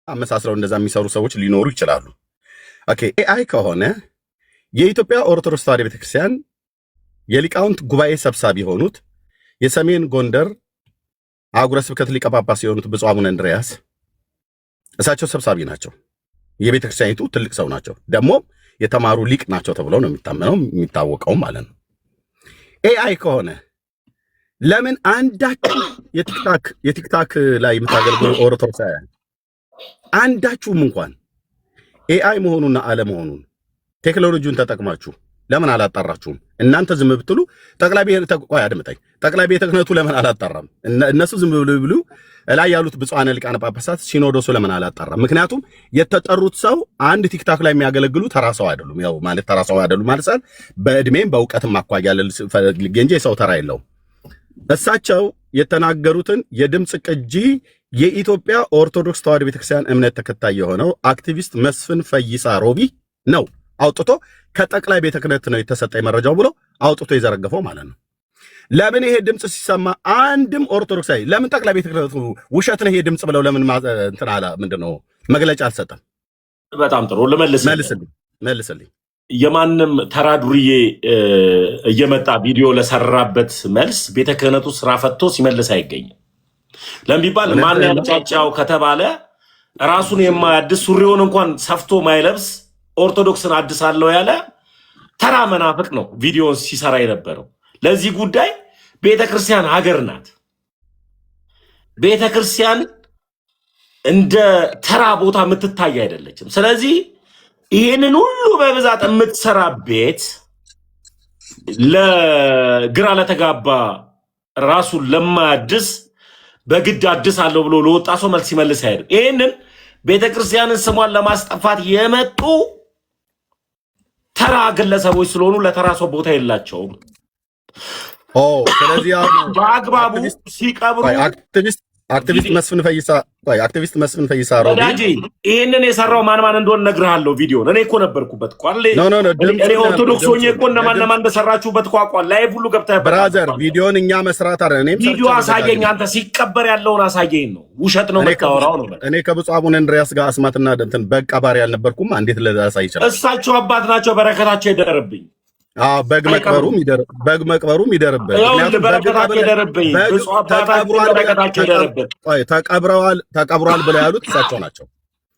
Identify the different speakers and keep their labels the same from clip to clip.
Speaker 1: አመሳስለው እንደዛ የሚሰሩ ሰዎች ሊኖሩ ይችላሉ። ኦኬ ኤአይ ከሆነ የኢትዮጵያ ኦርቶዶክስ ተዋሕዶ ቤተክርስቲያን የሊቃውንት ጉባኤ ሰብሳቢ የሆኑት የሰሜን ጎንደር አህጉረ ስብከት ሊቀ ጳጳስ የሆኑት ብፁዕ አቡነ እንድርያስ እሳቸው ሰብሳቢ ናቸው። የቤተክርስቲያኒቱ ትልቅ ሰው ናቸው። ደግሞ የተማሩ ሊቅ ናቸው ተብለው ነው የሚታወቀው ማለት ነው። ኤአይ ከሆነ ለምን አንዳችሁ የቲክታክ ላይ የምታገልግሉ ኦርቶዶክሳውያን አንዳችሁም እንኳን ኤአይ መሆኑንና አለመሆኑን ቴክኖሎጂውን ተጠቅማችሁ ለምን አላጣራችሁም? እናንተ ዝም ብትሉ ጠቅላይ ቤተ ክህነቱ ለምን አላጣራም? እነሱ ዝም ብሉ ላይ ያሉት ብፁዓነ ሊቃነ ጳጳሳት ሲኖዶሱ ለምን አላጣራም? ምክንያቱም የተጠሩት ሰው አንድ ቲክታክ ላይ የሚያገለግሉ ተራ ሰው አይደሉም። ያው ማለት ተራ ሰው አይደሉም ማለት ሳይሆን በእድሜም በእውቀትም አኳያ ፈልጌ እንጂ የሰው ተራ የለውም። እሳቸው የተናገሩትን የድምፅ ቅጂ የኢትዮጵያ ኦርቶዶክስ ተዋሕዶ ቤተክርስቲያን እምነት ተከታይ የሆነው አክቲቪስት መስፍን ፈይሳ ሮቢ ነው አውጥቶ ከጠቅላይ ቤተ ክህነት ነው የተሰጠኝ መረጃው ብሎ አውጥቶ የዘረገፈው ማለት ነው። ለምን ይሄ ድምፅ ሲሰማ አንድም ኦርቶዶክሳዊ ለምን ጠቅላይ ቤተ ክህነቱ ውሸት ነው ይሄ ድምፅ ብለው ለምን እንትን አላ ምንድነው መግለጫ አልሰጠም?
Speaker 2: በጣም ጥሩ
Speaker 1: መልስልኝ።
Speaker 2: የማንም ተራ ዱርዬ እየመጣ ቪዲዮ ለሰራበት መልስ ቤተ ክህነቱ ስራ ፈቶ ሲመልስ አይገኝም። ለምቢባል ማን ያጫጫው ከተባለ ራሱን የማያድስ ሱሪውን እንኳን ሰፍቶ ማይለብስ ኦርቶዶክስን አድሳለሁ ያለ ተራ መናፍቅ ነው ቪዲዮን ሲሰራ የነበረው። ለዚህ ጉዳይ ቤተክርስቲያን ሀገር ናት። ቤተክርስቲያን እንደ ተራ ቦታ የምትታይ አይደለችም። ስለዚህ ይሄንን ሁሉ በብዛት የምትሰራ ቤት ለግራ ለተጋባ ራሱን ለማያድስ በግድ አድሳለሁ ብሎ ለወጣ ሰው መልስ ሲመልስ አይደል። ይሄንን ቤተክርስቲያንን ስሟን ለማስጠፋት የመጡ ተራ ግለሰቦች ስለሆኑ ለተራ ሰው ቦታ የላቸውም።
Speaker 1: ስለዚህ
Speaker 2: በአግባቡ ሲቀብሩ
Speaker 1: አክቲቪስት መስፍን ፈይሳ ሮቢ
Speaker 2: ይሄንን የሰራው ማን እንደሆነ እነግርሃለሁ። ቪዲዮን እኔ እኮ ነበርኩበት እኮ አይደል? እኔ ኦርቶዶክስ ሆኜ እኮ እነማን እንደሰራችሁበት እኮ አቋል ላይቭ ሁሉ ገብተህ
Speaker 1: ብራዘር ቪዲዮን እኛ መስራት አይደል? እኔም
Speaker 2: ቪዲዮ አሳየኝ። አንተ ሲቀበር ያለውን አሳየኝ ነው። ውሸት ነው የምታወራው ነው።
Speaker 1: እኔ ከብፁዕ አቡነ እንድርያስ ጋር አስማትና እንትን በቃባሪ ያልነበርኩም እንዴት ለዛሳይ ይችላል?
Speaker 2: እሳቸው አባት ናቸው። በረከታቸው ይደርብኝ።
Speaker 1: በግ መቅበሩም ይደርበት። ተቀብሯል ብለው ያሉት እሳቸው ናቸው።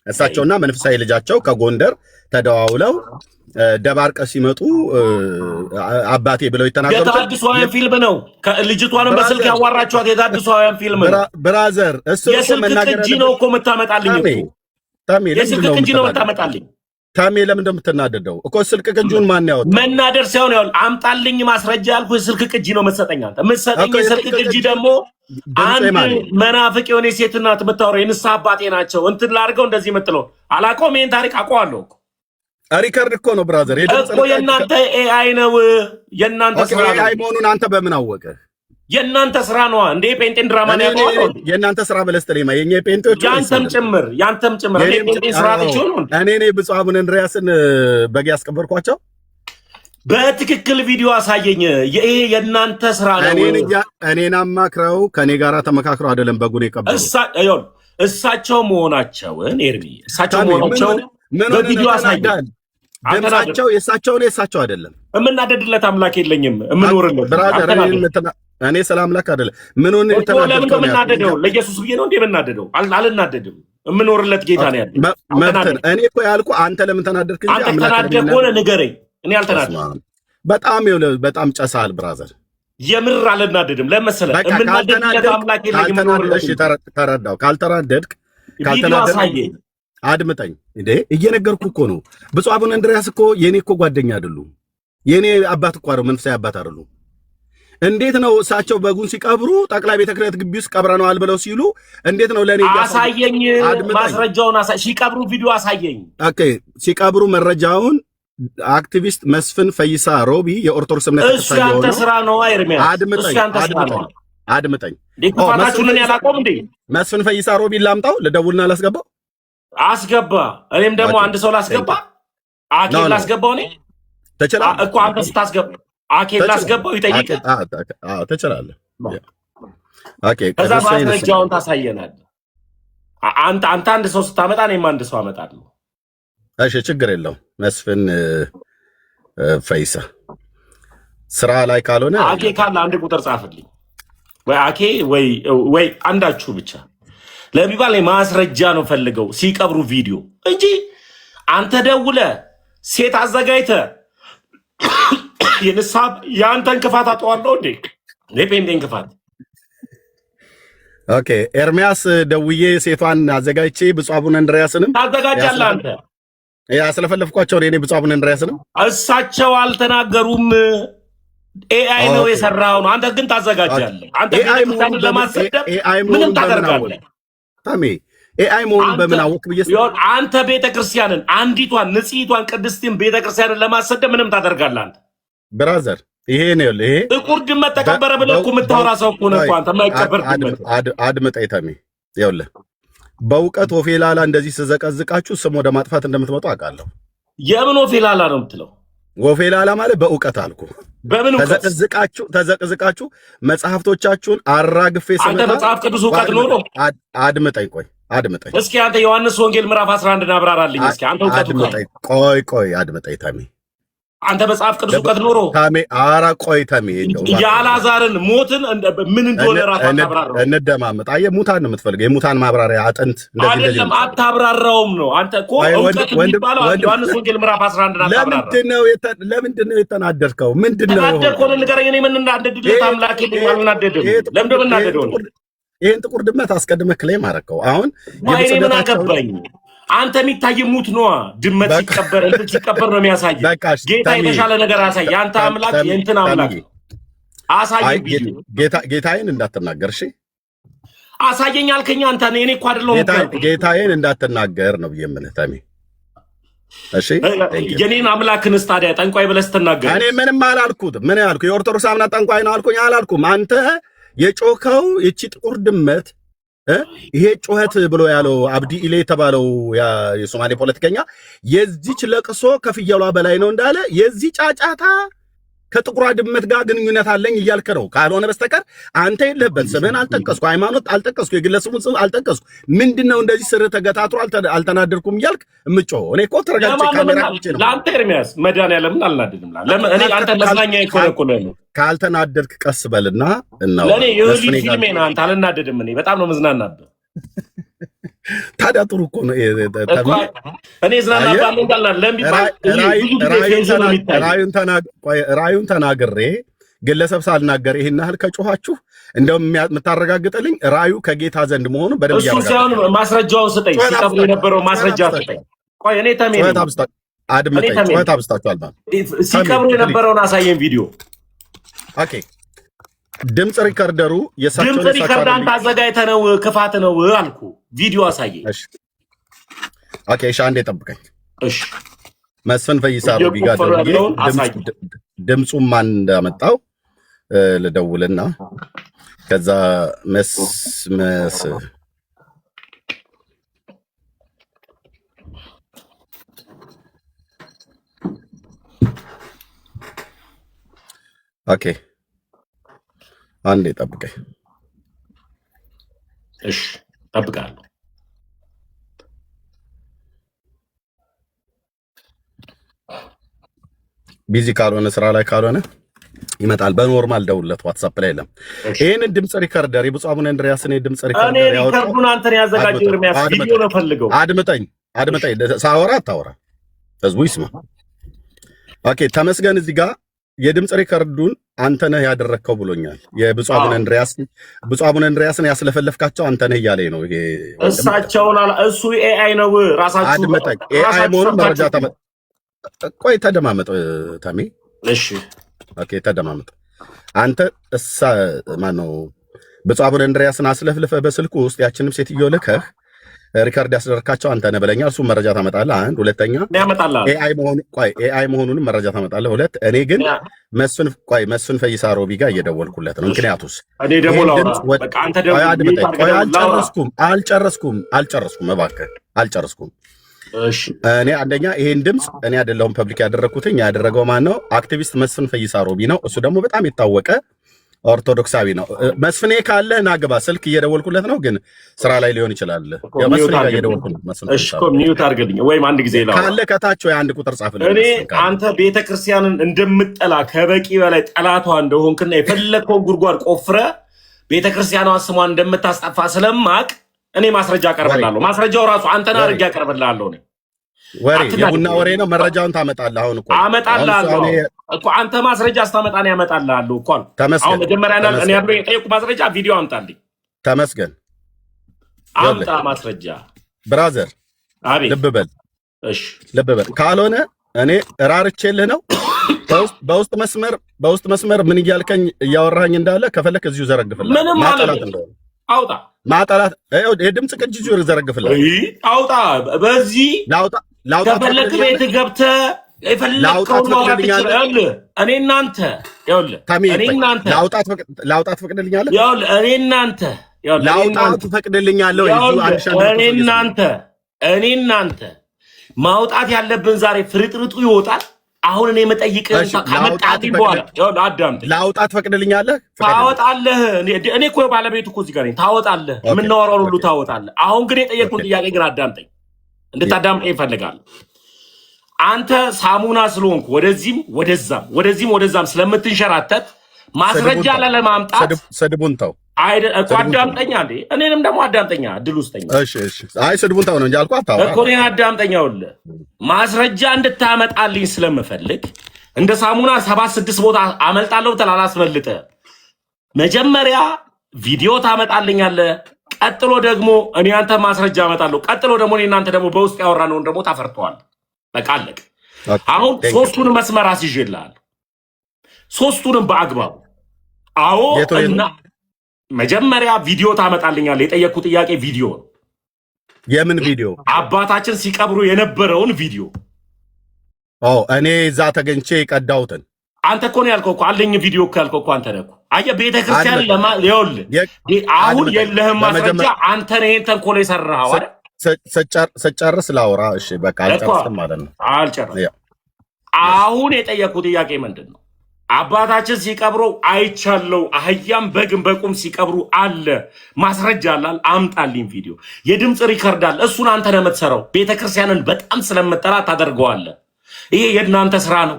Speaker 1: እሳቸውና መንፈሳዊ ልጃቸው ከጎንደር ተደዋውለው ደባርቀ ሲመጡ አባቴ ብለው የተናገሩት
Speaker 2: የታድሷውያን ፊልም ነው። ልጅቷንም በስልክ ያዋራችኋት የታድሷውያን ፊልም ነው።
Speaker 1: ብራዘር እሱ
Speaker 2: የስልክ ቅጂ ነው እኮ የምታመጣልኝ እኮ የስልክ ቅጂ ነው የምታመጣልኝ።
Speaker 1: ታሜ ለምን እንደምትናደደው እኮ ስልክ ቅጂውን ማን ያወጣው?
Speaker 2: መናደር ሳይሆን ያው አምጣልኝ ማስረጃ ያልኩህ ስልክ ቅጂ ነው የምትሰጠኝ አንተ። የምትሰጠኝ ስልክ ቅጂ ደግሞ አንድ መናፍቅ የሆነ ሴት እናት የምታወራው የንስሐ አባቴ ናቸው እንትን ላድርገው እንደዚህ የምትለው አላውቀውም። ይሄን ታሪክ አውቀዋለሁ እኮ ሪከርድ እኮ ነው ብራዘር። እኮ የእናንተ ኤአይ ነው የእናንተ ስራ ነው።
Speaker 1: ኤአይ መሆኑን አንተ በምን አወቀህ?
Speaker 2: የእናንተ ስራ ነው እንዴ? ፔንቴን ድራማ ነው ያለው።
Speaker 1: የእናንተ ስራ በለስተሌማ የኛ ፔንቴዎች
Speaker 2: ያንተም ጭምር እኔ ፔንቴን ስራ ትችሉ ነው።
Speaker 1: እኔ ብፁዕ አቡነ እንድርያስን በግ ያስቀበርኳቸው
Speaker 2: በትክክል ቪዲዮ አሳየኝ። ይሄ የእናንተ ስራ ነው።
Speaker 1: እኔን አማክረው ከኔ ጋራ ተመካክረው አይደለም በጉን የቀበሩ
Speaker 2: እሳቸው መሆናቸውን ኤርሚ እሳቸው መሆናቸውን በቪዲዮ አሳየኝ።
Speaker 1: ድምጻቸው የእሳቸው አይደለም።
Speaker 2: የምናደድለት አምላክ የለኝም። የምኖርለት
Speaker 1: እኔ ስለ አምላክ አይደለም። ምን ሆነ
Speaker 2: የተናደደው? ለምን ለኢየሱስ ብዬ ነው እንዴ የምናደደው? አልናደድም። የምኖርለት ጌታ ነው ያለው።
Speaker 1: እኔ እኮ ያልኩ አንተ ለምን ተናደድክ እንጂ
Speaker 2: አንተ ተናደድክ ሆነ ንገረኝ። እኔ አልተናደድኩም።
Speaker 1: በጣም ጨሳል ብራዘር።
Speaker 2: የምር አልናደድም። ለመሰለህ የምናደድለት አምላክ የለኝም።
Speaker 1: እሺ ተረዳው። ካልተናደድክ አድምጠኝ እንዴ እየነገርኩ እኮ ነው። ብፁዕ አቡነ እንድርያስ እኮ የኔ እኮ ጓደኛ አይደሉም። የኔ አባት እኮ አይደሉም፣ መንፈሳዊ አባት አይደሉም። እንዴት ነው እሳቸው በጉን ሲቀብሩ ጠቅላይ ቤተ ክህነት ግቢ ውስጥ ቀብረነዋል ብለው ሲሉ እንዴት ነው ለኔ
Speaker 2: አሳየኝ፣ ማስረጃውን ሲቀብሩ ቪዲዮ አሳየኝ።
Speaker 1: ኦኬ ሲቀብሩ መረጃውን አክቲቪስት መስፍን ፈይሳ ሮቢ የኦርቶዶክስ እምነት
Speaker 2: ተከታይ ነው። እሱ ያንተ ስራ ነው አይርሚያ።
Speaker 1: አድምጠኝ
Speaker 2: ዲኩፋታችሁን ያላቆም እንዴ
Speaker 1: መስፍን ፈይሳ ሮቢ ላምጣው፣ ልደውልና ላስገባው
Speaker 2: አስገባ። እኔም ደግሞ አንድ ሰው ላስገባ፣ አኬል ላስገባው። እኔ ተጨላ እኮ አንተ ስታስገባ አኬል ላስገባው ይጠይቅ።
Speaker 1: ተጨላለህ።
Speaker 2: ከዛ ማስረጃውን ታሳየናለህ። አንተ አንድ ሰው ስታመጣ እኔም አንድ ሰው አመጣለሁ።
Speaker 1: እሺ ችግር የለውም። መስፍን ፈይሳ ስራ ላይ ካልሆነ
Speaker 2: አኬ ካለ አንድ ቁጥር ጻፍልኝ፣ ወይ አኬ ወይ አንዳችሁ ብቻ ለሚባል ማስረጃ ነው ፈልገው ሲቀብሩ ቪዲዮ እንጂ አንተ ደውለ ሴት አዘጋጅተ የንሳብ የአንተን ክፋት አጠዋለሁ እንዴ? ለፔንዴን ክፋት
Speaker 1: ኦኬ። ኤርሚያስ ደውዬ ሴቷን አዘጋጅቼ ብፁዕ አቡነ እንድርያስንም
Speaker 2: ታዘጋጃለህ አንተ።
Speaker 1: ያስለፈለፍኳቸው እኔ ብፁዕ አቡነ እንድርያስንም
Speaker 2: እሳቸው አልተናገሩም። ኤአይ ነው የሰራው ነው። አንተ ግን ታዘጋጃለህ። አንተ ቤተክርስቲያንን ለማሰደብ ምንም ታደርጋለህ።
Speaker 1: ታሜ ኤአይ መሆኑን በምን አወቅ ብዬ
Speaker 2: አንተ ቤተክርስቲያንን አንዲቷን ንጽሕቷን ቅድስትን ቤተክርስቲያንን ለማሰደብ ምንም ታደርጋለህ አንተ
Speaker 1: ብራዘር። ይሄ ነው ይሄ
Speaker 2: ጥቁር ድመት ተቀበረ ብለህ እኮ የምታወራ ሰው እኮ ነው አንተ። የማይቀበር ድመት
Speaker 1: አድምጠኝ ታሜ፣ ይኸውልህ በእውቀት ወፌላላ እንደዚህ ስዘቀዝቃችሁ ስም ወደ ማጥፋት እንደምትመጡ አውቃለሁ።
Speaker 2: የምን ወፌላላ ነው የምትለው?
Speaker 1: ወፌላላ ማለት በእውቀት አልኩ።
Speaker 2: በምን እውቀት
Speaker 1: ተዘቅዝቃችሁ መጽሐፍቶቻችሁን አራግፌ
Speaker 2: አንተ መጽሐፍ ቅዱስ እውቀት ኖሮ
Speaker 1: አድምጠኝ፣ ቆይ አድምጠኝ
Speaker 2: እስኪ። አንተ ዮሐንስ ወንጌል ምዕራፍ 11 አብራራልኝ እስኪ። አንተ እውቀት
Speaker 1: ቆይ አድምጠኝ ታሜ።
Speaker 2: አንተ መጽሐፍ ቅዱስ እውቀት ኖሮ
Speaker 1: ታሜ አራ ቆይ ታሜ
Speaker 2: የአልዓዛርን ሞትን ምን እንደሆነ ራሱ አታብራራው።
Speaker 1: እንደማመጥ አየህ፣ ሙታን ነው የምትፈልገው። የሙታን ማብራሪያ አጥንት
Speaker 2: አይደለም፣ አታብራራውም ነው አንተ እኮ እውቀት የሚባለው ዮሐንስ ወንጌል ምዕራፍ 11 አታብራራው።
Speaker 1: ለምንድን ነው የተናደድከው? ምንድነው
Speaker 2: ተናደድከው? ንገረኝ። እኔ ምን እናደድልህ? አምላኬ አልናደድም። ለምን እናደደው?
Speaker 1: ይሄን ጥቁር ድመት አስቀድመህ ክሌም አደረከው። አሁን
Speaker 2: እኔ ምን አገባኝ? አንተ የሚታይ ሙት ነዋ። ድመት ሲቀበር እንትን ሲቀበር ነው የሚያሳይ። ጌታ የተሻለ ነገር አሳይ። የአንተ አምላክ የእንትን አምላክ አሳይ።
Speaker 1: ጌታዬን እንዳትናገር እሺ።
Speaker 2: አሳየኝ አልከኝ አንተ። እኔ እኮ አይደለሁም
Speaker 1: ጌታዬን እንዳትናገር ነው ብዬ የምልህ ታሜ። እሺ
Speaker 2: የኔን አምላክንስ ታዲያ ጠንቋይ ብለህ ስትናገር
Speaker 1: እኔ ምንም አላልኩትም። ምን ያልኩ የኦርቶዶክስ አምና ጠንቋይ ነው አልኩኝ? አላልኩም። አንተ የጮከው ይቺ ጥቁር ድመት ይሄ ጩኸት ብሎ ያለው አብዲ ኢሌ የተባለው የሶማሌ ፖለቲከኛ የዚች ለቅሶ ከፍየሏ በላይ ነው እንዳለ የዚህ ጫጫታ ከጥቁሯ ድመት ጋር ግንኙነት አለኝ እያልክ ነው። ካልሆነ በስተቀር አንተ የለህበት። ስምህን አልጠቀስኩ፣ ሃይማኖት አልጠቀስኩ፣ የግለሰቡን ስም አልጠቀስኩ። ምንድነው እንደዚህ ስር ተገታትሮ አልተናደድኩም እያልክ እምጮህ? እኔ እኮ ተረጋግጬ ካሜራ ቁጭ ነው።
Speaker 2: ለአንተ ኤርሚያስ መድኃኒዓለምን አልናደድም። ለምን እኔ አንተ መዝናኛ ይኮረኩለ ነው።
Speaker 1: ካልተናደድክ ቀስ በልና እናው
Speaker 2: ለኔ የህሊ ፊልሜ ነው። አንተ አልናደድም። እኔ በጣም ነው መዝናናበት።
Speaker 1: ታዲያ ጥሩ እኮ ነው።
Speaker 2: እኔ ዝናናባለሁ እንዳልናል ለምቢባል
Speaker 1: ራዩን ተናግሬ ግለሰብ ሳልናገር ይሄን ያህል ከጮኋችሁ እንደውም የምታረጋግጥልኝ ራዩ ከጌታ ዘንድ መሆኑ በደንብ
Speaker 2: እሱ ሳይሆን ማስረጃውን ስጠኝ። ሲቀብሩ የነበረው ማስረጃ ስጠኝ። ቆይ እኔ ተሜ
Speaker 1: አድምጠኝ። ጩኸት አብስታችኋል።
Speaker 2: ሲቀብሩ የነበረውን አሳየን ቪዲዮ።
Speaker 1: ኦኬ ድምፅ ሪከርደሩ የሳቸውን
Speaker 2: ድምፅ ሪከርድ አንተ አዘጋጅተህ ነው ክፋት ነው አልኩ። ቪዲዮ አሳየኝ።
Speaker 1: እሺ ኦኬ እሺ፣ አንዴ ጠብቀኝ።
Speaker 2: እሺ
Speaker 1: መስፍን ፈይሳ ሮቢ ጋር ድምፁን ማን እንዳመጣው ልደውልና ከዛ መስመስ ኦኬ አንዴ ጠብቀኝ።
Speaker 2: እሺ ጠብቃለሁ።
Speaker 1: ቢዚ ካልሆነ ስራ ላይ ካልሆነ ይመጣል። በኖርማል ደውለት፣ ዋትስአፕ ላይ የለም። ይሄንን ድምጽ ሪከርደር የብፁዕ አቡነ እንድርያስን ድምጽ ሪከርደር
Speaker 2: ያወጣው ሪከርዱን አንተን ያዘጋጀው ኤርሚያስ ቪዲዮ ነው ፈልገው።
Speaker 1: አድምጠኝ ሳወራ አታወራ፣ ህዝቡ ይስማ። ኦኬ ተመስገን እዚህ ጋር የድምጽ ሪከርዱን አንተ ነህ ያደረግከው ብሎኛል። የብፁዕ አቡነ እንድርያስን ያስለፈለፍካቸው አንተ ነህ እያለኝ ነው። ይሄ
Speaker 2: እሳቸውን እሱ ኤአይ ነው ራሳችሁ።
Speaker 1: አድምጠኝ። ኤአይ መሆኑን መረጃ ቆይ ተደማመጥ ታሜ።
Speaker 2: እሺ
Speaker 1: ኦኬ ተደማመጥ። አንተ ማነው ብፁዕ አቡነ እንድርያስን አስለፍልፈህ በስልኩ ውስጥ ያችንም ሴትዮ ልከህ ሪካርድ ያስደረካቸው አንተ ነህ ብለኛል። እሱ መረጃ ታመጣለህ። አንድ ሁለተኛ ኤአይ መሆኑንም መረጃ ታመጣለህ። ሁለት እኔ ግን መስፍን ፈይሳ ሮቢ ጋር እየደወልኩለት ነው። ምክንያቱስ አልጨረስኩም፣ እባክህ አልጨረስኩም። እኔ አንደኛ ይሄን ድምፅ እኔ አይደለሁም ፐብሊክ ያደረግኩትኝ። ያደረገው ማን ነው? አክቲቪስት መስፍን ፈይሳ ሮቢ ነው። እሱ ደግሞ በጣም የታወቀ ኦርቶዶክሳዊ ነው። መስፍኔ ካለ ናግባ። ስልክ እየደወልኩለት ነው፣ ግን ስራ ላይ ሊሆን ይችላል። መስፍኔ ጋር እየደወልኩ ነው።
Speaker 2: እሺ እኮ ሚዩት አድርግልኝ፣ ወይም አንድ ጊዜ
Speaker 1: ካለ ከታች ወይ አንድ ቁጥር ጻፍልኝ።
Speaker 2: እኔ አንተ ቤተክርስቲያንን እንደምጠላ ከበቂ በላይ ጠላቷ እንደሆንክና የፈለግከውን ጉድጓድ ቆፍረ ቤተክርስቲያኗ ስሟን እንደምታስጠፋ ስለማቅ እኔ ማስረጃ አቀርብልሃለሁ። ማስረጃው ራሱ አንተን አድርጌ አቀርብልሃለሁ።
Speaker 1: ወሬ የቡና ወሬ ነው። መረጃውን ታመጣለህ። አሁን እኮ
Speaker 2: አመጣልሃለሁ እኮ አንተ ማስረጃ ስታመጣ ነው ያመጣልሃለሁ እኮ። አሁን መጀመሪያ እኔ ያለው የጠየቁ ማስረጃ ቪዲዮ አምጣልኝ። ተመስገን አምጣ ማስረጃ
Speaker 1: ብራዘር።
Speaker 2: አቤት።
Speaker 1: ልብ በል
Speaker 2: እሺ፣
Speaker 1: ልብ በል። ካልሆነ እኔ እራርቼልህ ነው። በውስጥ መስመር ምን እያልከኝ እያወራኝ እንዳለ ከፈለክ እዚሁ ዘረግፍልህ።
Speaker 2: ምንም ማለት ነው። አውጣ
Speaker 1: ማጣላት የድምጽ ቅጅ እዚሁ ዘረግፍልህ።
Speaker 2: አውጣ። በዚህ ላውጣ ከፈለክ ቤት ገብተህ የፈለከውን ማውራት ትችላለህ። እኔ እናንተ
Speaker 1: ላውጣት ፈቅድልኛለህ?
Speaker 2: እኔ እናንተ
Speaker 1: ላውጣት ፈቅድልኛለህ?
Speaker 2: እኔ እናንተ ማውጣት ያለብን ዛሬ ፍርጥርጡ ይወጣል። አሁን እኔ መጠይቅህን ከመጣልኝ በኋላ አዳምጠኝ።
Speaker 1: ላውጣት ፈቅድልኛለህ?
Speaker 2: ታወጣለህ። እኔ እኮ ባለቤቱ እኮ እዚህ ጋር ነኝ። ታወጣለህ። የምናወራውን ሁሉ ታወጣለህ። አሁን ግን የጠየቅኩን ጥያቄ ግን አዳምጠኝ፣ እንድታዳምጠኝ ይፈልጋል። አንተ ሳሙና ስለሆንክ ወደዚህም ወደዛም ስለምትንሸራተት ማስረጃ ለማምጣት
Speaker 1: ስድቡን ተው
Speaker 2: እኮ አዳምጠኛ እንዴ። እኔንም ደግሞ አዳምጠኛ እድል ውስጠኛ።
Speaker 1: አይ ስድቡን ተው ነው እንጂ አልኩህ። አታውራ
Speaker 2: እኮ እኔን አዳምጠኛ። ይኸውልህ ማስረጃ እንድታመጣልኝ ስለምፈልግ እንደ ሳሙና 7-6 ቦታ አመልጣለሁ ብትል አላስመልጥህ። መጀመሪያ ቪዲዮ ታመጣልኛለህ፣ ቀጥሎ ደግሞ እኔ አንተ ማስረጃ አመጣለሁ፣ ቀጥሎ ደግሞ እኔ እናንተ ደግሞ በውስጥ ያወራነውን ደግሞ ታፈርተዋል። በቃ አለቀ። አሁን ሶስቱን መስመር አስይዤልሃለሁ፣ ሶስቱንም በአግባቡ። አዎ እና መጀመሪያ ቪዲዮ ታመጣልኛለህ። የጠየቅኩ ጥያቄ ቪዲዮ ነው።
Speaker 1: የምን ቪዲዮ?
Speaker 2: አባታችን ሲቀብሩ የነበረውን ቪዲዮ።
Speaker 1: እኔ እዛ ተገኝቼ የቀዳሁትን።
Speaker 2: አንተ እኮ ነው ያልከው እኮ አለኝ ቪዲዮ እኮ ያልከው እኮ አንተ ነህ እኮ። አየህ ቤተክርስቲያን ይኸውልህ አሁን የለህም ማስረጃ። አንተ ነህ ይሄን ተንኮል የሰራኸው አይደል?
Speaker 1: ስጨርስ ላውራ። እሺ በቃ አልጨርስም ማለት ነው።
Speaker 2: አልጨርስም። አሁን የጠየቅኩ ጥያቄ ምንድን ነው? አባታችን ሲቀብሩ አይቻለው። አህያም በግን በቁም ሲቀብሩ አለ። ማስረጃ አላል። አምጣልኝ ቪዲዮ፣ የድምፅ ሪከርድ አለ። እሱን አንተ ነህ የምትሰራው። ቤተክርስቲያንን በጣም ስለምጠላ ታደርገዋለህ። ይሄ የእናንተ ስራ ነው።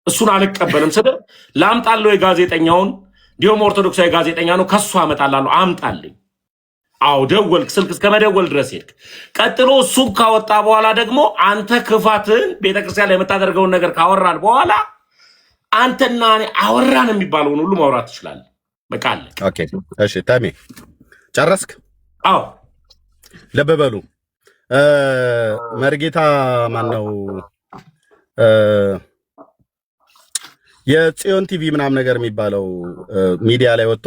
Speaker 2: እሱን አልቀበልም። ስለ ላምጣለው የጋዜጠኛውን እንዲሁም ኦርቶዶክሳዊ ጋዜጠኛ ነው፣ ከሱ አመጣላለሁ። አምጣልኝ። አው ደወልክ፣ ስልክ እስከ መደወል ድረስ ሄድክ። ቀጥሎ እሱን ካወጣ በኋላ ደግሞ አንተ ክፋትን ቤተክርስቲያን ላይ የምታደርገውን ነገር ካወራን በኋላ አንተና እኔ አወራን የሚባለውን ሁሉ ማውራት ትችላለህ። በቃ አለቀ።
Speaker 1: ኦኬ እሺ። ተሜ ጨረስክ?
Speaker 2: አዎ።
Speaker 1: ልብ በሉ። መርጌታ ማነው የጽዮን ቲቪ ምናምን ነገር የሚባለው ሚዲያ ላይ ወጥቶ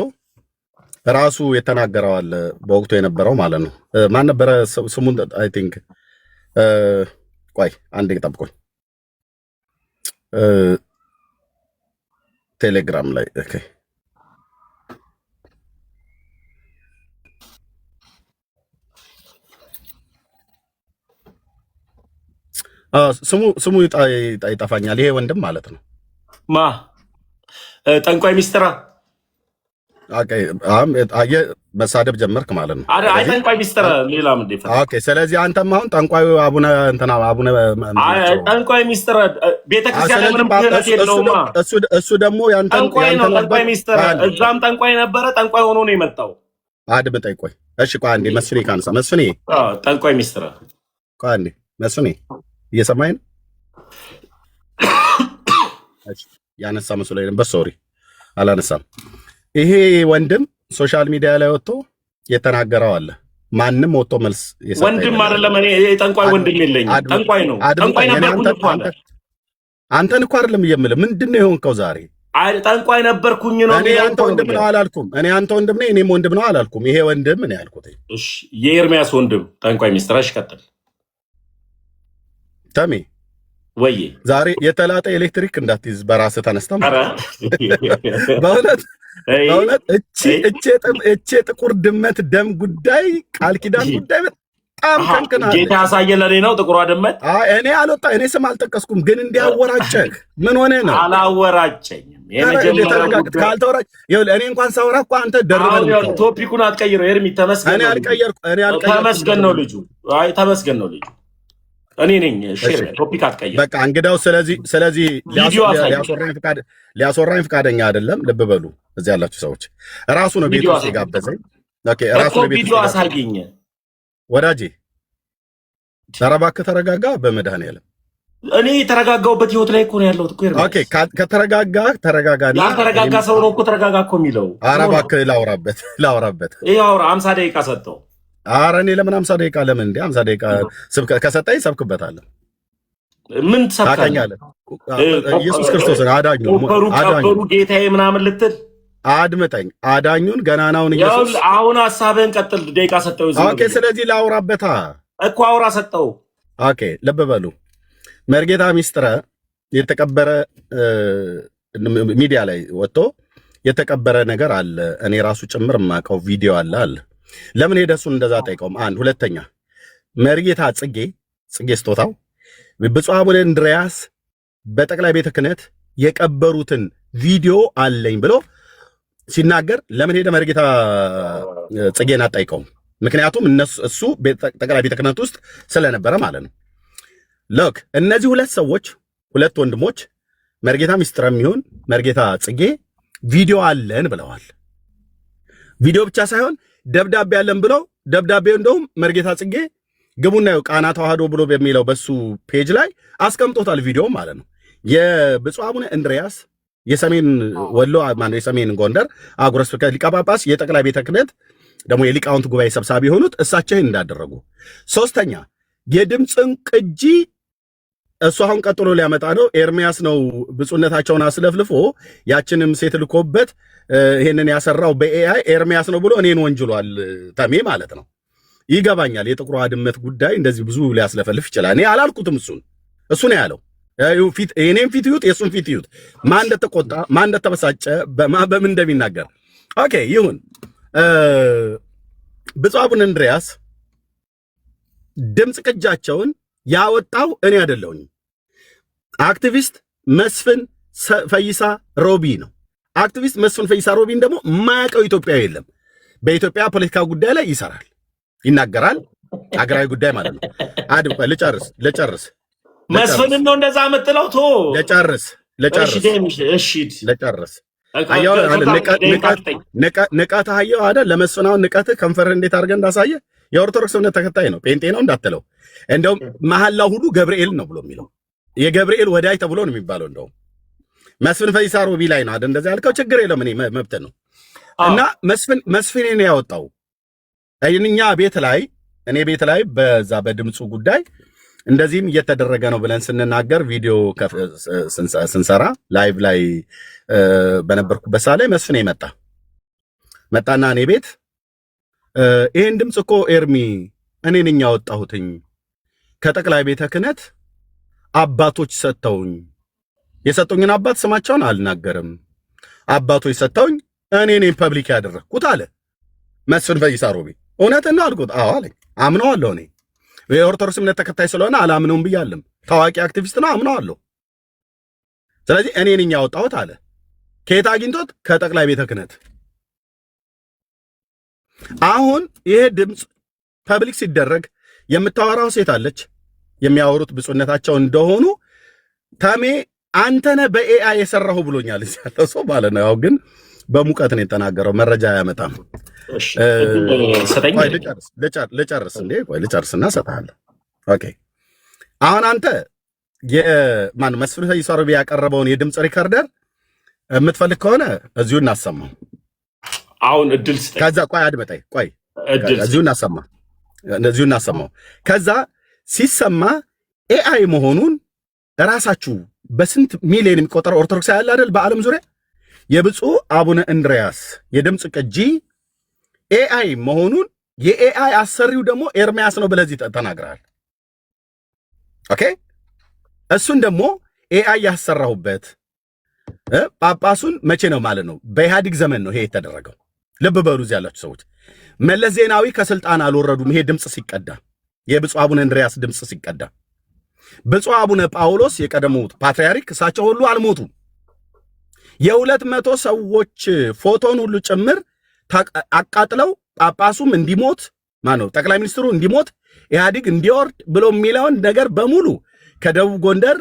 Speaker 1: ራሱ የተናገረዋል። በወቅቱ የነበረው ማለት ነው። ማን ነበረ ስሙን? አይ ቲንክ ቆይ አንዴ ጠብቆኝ ቴሌግራም ላይ ኦኬ። ስሙ ይጠፋኛል። ይሄ ወንድም ማለት ነው።
Speaker 2: ማ ጠንቋይ ሚስጥራ
Speaker 1: መሳደብ ጀመርክ ማለት ነው።
Speaker 2: አይ ጠንቋይ ሚስጥራ ሌላ ምን ይፈታ?
Speaker 1: ኦኬ። ስለዚህ አንተም አሁን ጠንቋዩ አቡነ
Speaker 2: ጠንቋይ ሚስጥራ ቤተክርስቲያን ምንም ክህነት የለውም።
Speaker 1: እሱ ደግሞ
Speaker 2: ጠንቋይ ሚስጥራ እዛም ጠንቋይ ነበረ። ጠንቋይ ሆኖ ነው የመጣው።
Speaker 1: አድምጠኝ ቆይ። እሺ ቆይ አንዴ መስፍኔ ካንሳ። መስፍኔ
Speaker 2: ጠንቋይ ሚስጥራ
Speaker 1: ቆይ አንዴ መስፍኔ እየሰማኝ ነው? ያነሳ መስሎኝ ነበር። ሶሪ አላነሳም። ይሄ ወንድም ሶሻል ሚዲያ ላይ ወጥቶ የተናገረው አለ። ማንም ወጥቶ መልስ
Speaker 2: የሰጠ ወንድም አይደለም። እኔ ጠንቋይ ወንድም የለኝም። ጠንቋይ ነው። ጠንቋይ ነበርኩኝ እኮ አለ።
Speaker 1: አንተን እኮ አይደለም የምልህ። ምንድነው የሆንከው ዛሬ?
Speaker 2: ጠንቋይ ነበርኩኝ ነው።
Speaker 1: እኔ አንተ ወንድም ነው አላልኩም። እኔ አንተ ወንድም ነኝ፣ እኔም ወንድም ነው አላልኩም። ይሄ ወንድም ነው ያልኩት።
Speaker 2: እሺ የኤርሚያስ ወንድም ጠንቋይ ሚስጥራሽ ቀጥል።
Speaker 1: ተሜ
Speaker 2: ወይ
Speaker 1: ዛሬ የተላጠ ኤሌክትሪክ እንዳትይዝ በራስህ ተነስተህ በእውነት እቺ ጥቁር ድመት ደም ጉዳይ ቃል ኪዳን ጉዳይ በጣም ከንክናለች።
Speaker 2: ጌታ ያሳየ ለኔ ነው ጥቁሯ ድመት።
Speaker 1: እኔ አልወጣ እኔ ስም አልጠቀስኩም፣ ግን እንዲያወራጨህ ምን ሆነ ነው?
Speaker 2: አላወራጨኝም።
Speaker 1: ካልተወራጭ እኔ እንኳን ሳወራ እኮ አንተ ደርበህ
Speaker 2: ቶፒኩን አትቀይረው። ኤርሚ ተመስገን ነው። ተመስገን ነው ልጁ። አይ ተመስገን ነው ልጁ። እኔ ነኝ ሼር ቶፒክ አትቀይር።
Speaker 1: በቃ እንግዳው ስለዚህ ሊያስወራኝ ፈቃደኛ አይደለም። ልብ በሉ እዚህ ያላችሁ ሰዎች፣ ራሱ ነው ቤት ውስጥ የጋበዘኝ። ኦኬ ራሱ ነው ቤት
Speaker 2: ቪዲዮ አሳየኝ
Speaker 1: ወዳጄ። ኧረ እባክህ ተረጋጋ በመድኃኒዓለም።
Speaker 2: እኔ የተረጋጋሁበት ህይወት ላይ እኮ ነው ያለሁት እኮ።
Speaker 1: ኦኬ ተረጋጋና
Speaker 2: ያልተረጋጋ ሰው ነው እኮ ተረጋጋ እኮ የሚለው።
Speaker 1: ኧረ እባክህ ላውራበት።
Speaker 2: ይሄ አውራ 50 ደቂቃ ሰጠው።
Speaker 1: ኧረ እኔ ለምን 50 ደቂቃ ለምን እንደ 50 ደቂቃ ከሰጠኝ ሰብክበታለሁ።
Speaker 2: ምን ትሰብካለህ?
Speaker 1: ኢየሱስ ክርስቶስን አዳኙ
Speaker 2: ጌታዬ ምናምን ልትል
Speaker 1: አድምጠኝ። አዳኙን ገናናውን ኢየሱስ።
Speaker 2: አሁን ሐሳብህን ቀጥል። ደቂቃ ሰጠው።
Speaker 1: ኦኬ ስለዚህ ላውራበታ
Speaker 2: እኮ አውራ ሰጠው።
Speaker 1: ኦኬ ልብ በሉ። መርጌታ ሚስጥረ የተቀበረ ሚዲያ ላይ ወጥቶ የተቀበረ ነገር አለ፣ እኔ ራሱ ጭምር የማውቀው ቪዲዮ አለ። ለምን ሄደ እሱን እንደዛ ጠይቀውም? አንድ ሁለተኛ መርጌታ ጽጌ ስጦታው ብፁዕ አቡነ እንድርያስ በጠቅላይ ቤተ ክህነት የቀበሩትን ቪዲዮ አለኝ ብሎ ሲናገር ለምን ሄደ መርጌታ ጽጌን አጠይቀውም? ምክንያቱም እሱ ጠቅላይ ቤተ ክህነት ውስጥ ስለነበረ ማለት ነው። ሎክ እነዚህ ሁለት ሰዎች ሁለት ወንድሞች መርጌታ ሚስጥረም ይሁን መርጌታ ጽጌ ቪዲዮ አለን ብለዋል። ቪዲዮ ብቻ ሳይሆን ደብዳቤ አለን ብለው ደብዳቤው እንደውም መርጌታ ጽጌ ግቡና ቃና ተዋህዶ ብሎ በሚለው በሱ ፔጅ ላይ አስቀምጦታል። ቪዲዮ ማለት ነው። የብፁዕ አቡነ እንድርያስ የሰሜን ወሎ ማነው የሰሜን ጎንደር አህጉረ ስብከት ሊቀ ጳጳስ የጠቅላይ ቤተ ክህነት ደግሞ የሊቃውንት ጉባኤ ሰብሳቢ የሆኑት እሳቸው እንዳደረጉ። ሶስተኛ የድምፅን ቅጂ እሱ አሁን ቀጥሎ ሊያመጣ ነው። ኤርሚያስ ነው ብፁዕነታቸውን አስለፍልፎ ያችንም ሴት ልኮበት ይሄንን ያሰራው በኤአይ ኤርሚያስ ነው ብሎ እኔን ወንጅሏል። ተሜ ማለት ነው። ይገባኛል። የጥቁሯ ድመት ጉዳይ እንደዚህ ብዙ ሊያስለፈልፍ ይችላል። እኔ አላልኩትም። እሱ ነው ያለው። የኔም ፊት ይዩት፣ የእሱን ፊት ይዩት። ማን እንደተቆጣ ማን እንደተበሳጨ በምን እንደሚናገር። ኦኬ ይሁን። ብፁዕ አቡነ እንድርያስ ድምፅ ቅጃቸውን ያወጣው እኔ አይደለሁኝ። አክቲቪስት መስፍን ፈይሳ ሮቢ ነው። አክቲቪስት መስፍን ፈይሳ ሮቢን ደግሞ የማያውቀው ኢትዮጵያዊ የለም። በኢትዮጵያ ፖለቲካ ጉዳይ ላይ ይሰራል፣ ይናገራል። አገራዊ ጉዳይ ማለት ነው። ልጨርስ።
Speaker 2: መስፍንን ነው እንደዛ የምትለው? ልጨርስ።
Speaker 1: ንቀት አየው አይደል? ለመስፍናውን ንቀትህ ከንፈርህ እንዴት አድርገህ እንዳሳየ የኦርቶዶክስ እምነት ተከታይ ነው፣ ጴንጤ ነው እንዳትለው። እንደውም መሐላው ሁሉ ገብርኤል ነው ብሎ የሚለው የገብርኤል ወዳጅ ተብሎ ነው የሚባለው። እንደውም መስፍን ፈይሳ ሮቢ ላይ ነው አይደል እንደዛ ያልከው። ችግር የለም፣ እኔ መብት ነው። እና መስፍን ያወጣው እኛ ቤት ላይ በዛ በድምፁ ጉዳይ እንደዚህም እየተደረገ ነው ብለን ስንናገር ቪዲዮ ስንሰራ ላይቭ ላይ በነበርኩበት ሰዓት ላይ መስፍን መጣና እኔ ቤት ይሄን ድምፅ እኮ ኤርሚ እኔ ነኝ ያወጣሁትኝ ከጠቅላይ ቤተ ክህነት አባቶች ሰጥተውኝ፣ የሰጡኝን አባት ስማቸውን አልናገርም፣ አባቶች ሰጥተውኝ እኔ ነኝ ፐብሊክ ያደረግኩት አለ መስፍን ፈይሳ ሮቢ። እውነትና አልኩት። አዎ አለኝ። አምነዋለሁ። እኔ የኦርቶዶክስ እምነት ተከታይ ስለሆነ አላምነውም ብያለሁ። ታዋቂ አክቲቪስት ነው፣ አምነዋለሁ። ስለዚህ እኔ ነኝ ያወጣሁት አለ። ከየት አግኝቶት? ከጠቅላይ ቤተ ክህነት። አሁን ይሄ ድምፅ ፐብሊክ ሲደረግ የምታወራው ሴት አለች፣ የሚያወሩት ብፁዕነታቸው እንደሆኑ ተሜ አንተነ በኤአይ የሰራሁ ብሎኛል ያለው ሰው ማለት ነው። ያው ግን በሙቀት ነው የተናገረው፣ መረጃ አያመጣም። ልጨርስና እሰጥሃለሁ። ኦኬ አሁን አንተ መስፍን ፈይሳ ሮቢ ያቀረበውን የድምፅ ሪከርደር የምትፈልግ ከሆነ እዚሁ እናሰማው።
Speaker 2: አሁን እድል ስጠኝ።
Speaker 1: ከዛ አድመጠኝ። እዚሁ እናሰማው። ከዛ ሲሰማ ኤአይ መሆኑን ራሳችሁ በስንት ሚሊዮን የሚቆጠረው ኦርቶዶክስ ያለ አይደል በዓለም ዙሪያ የብፁዕ አቡነ እንድርያስ የድምፅ ቅጂ ኤአይ መሆኑን የኤአይ አሰሪው ደግሞ ኤርሚያስ ነው ብለዚህ ተናግረሃል። ኦኬ እሱን ደግሞ ኤአይ ያሰራሁበት ጳጳሱን መቼ ነው ማለት ነው? በኢህአዲግ ዘመን ነው ይሄ የተደረገው። ልብ በሉ እዚህ ያላችሁ ሰዎች፣ መለስ ዜናዊ ከስልጣን አልወረዱም። ይሄ ድምፅ ሲቀዳ የብፁዕ አቡነ እንድርያስ ድምፅ ሲቀዳ። ብፁዕ አቡነ ጳውሎስ የቀደሙት ፓትርያርክ እሳቸው ሁሉ አልሞቱም። የ200 ሰዎች ፎቶን ሁሉ ጭምር አቃጥለው ጳጳሱም እንዲሞት ማነው ጠቅላይ ሚኒስትሩ እንዲሞት ኢህአዲግ እንዲወርድ ብሎ የሚለውን ነገር በሙሉ ከደቡብ ጎንደር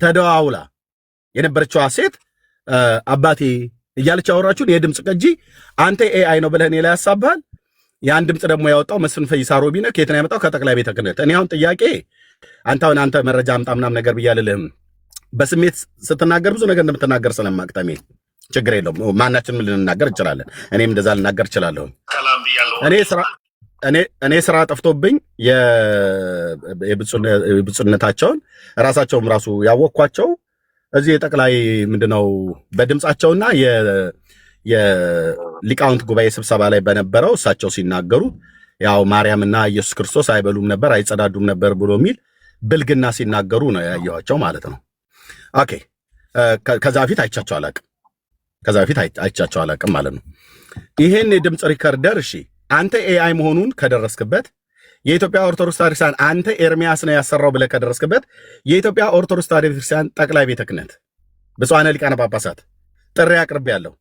Speaker 1: ተደዋውላ የነበረችዋ ሴት አባቴ እያለች ያወራችሁን የድምፅ ቅጂ አንተ ኤአይ ነው ብለህ እኔ ላይ ያሳብሃል። ያን ድምፅ ደግሞ ያወጣው መስፍን ፈይሳ ሮቢነ ከየት ነው ያመጣው? ከጠቅላይ ቤተ ክህነት። እኔ አሁን ጥያቄ አንተ መረጃ አምጣ ምናምን ነገር ብያልልህም በስሜት ስትናገር ብዙ ነገር እንደምትናገር ስለማቅጠሜ ችግር የለውም። ማናችንም ልንናገር እንችላለን። እኔም እንደዛ ልናገር እችላለሁ። እኔ ስራ ጠፍቶብኝ የብፁዕነታቸውን ራሳቸውም ራሱ ያወቅኳቸው እዚህ የጠቅላይ ምንድነው በድምፃቸውና የሊቃውንት ጉባኤ ስብሰባ ላይ በነበረው እሳቸው ሲናገሩ ያው ማርያምና ኢየሱስ ክርስቶስ አይበሉም ነበር አይጸዳዱም ነበር ብሎ የሚል ብልግና ሲናገሩ ነው ያየኋቸው ማለት ነው። ኦኬ ከዛ በፊት አይቻቸው አላቅም ማለት ነው። ይሄን የድምፅ ሪከርደር እሺ አንተ ኤአይ መሆኑን ከደረስክበት የኢትዮጵያ ኦርቶዶክስ ተዋሕዶ ቤተክርስቲያን አንተ ኤርሚያስ ነው ያሰራው ብለህ ከደረስክበት የኢትዮጵያ ኦርቶዶክስ ተዋሕዶ ቤተክርስቲያን ጠቅላይ ቤተ ክህነት ብፁዓነ ሊቃነ ጳጳሳት ጥሪ አቅርቤያለሁ።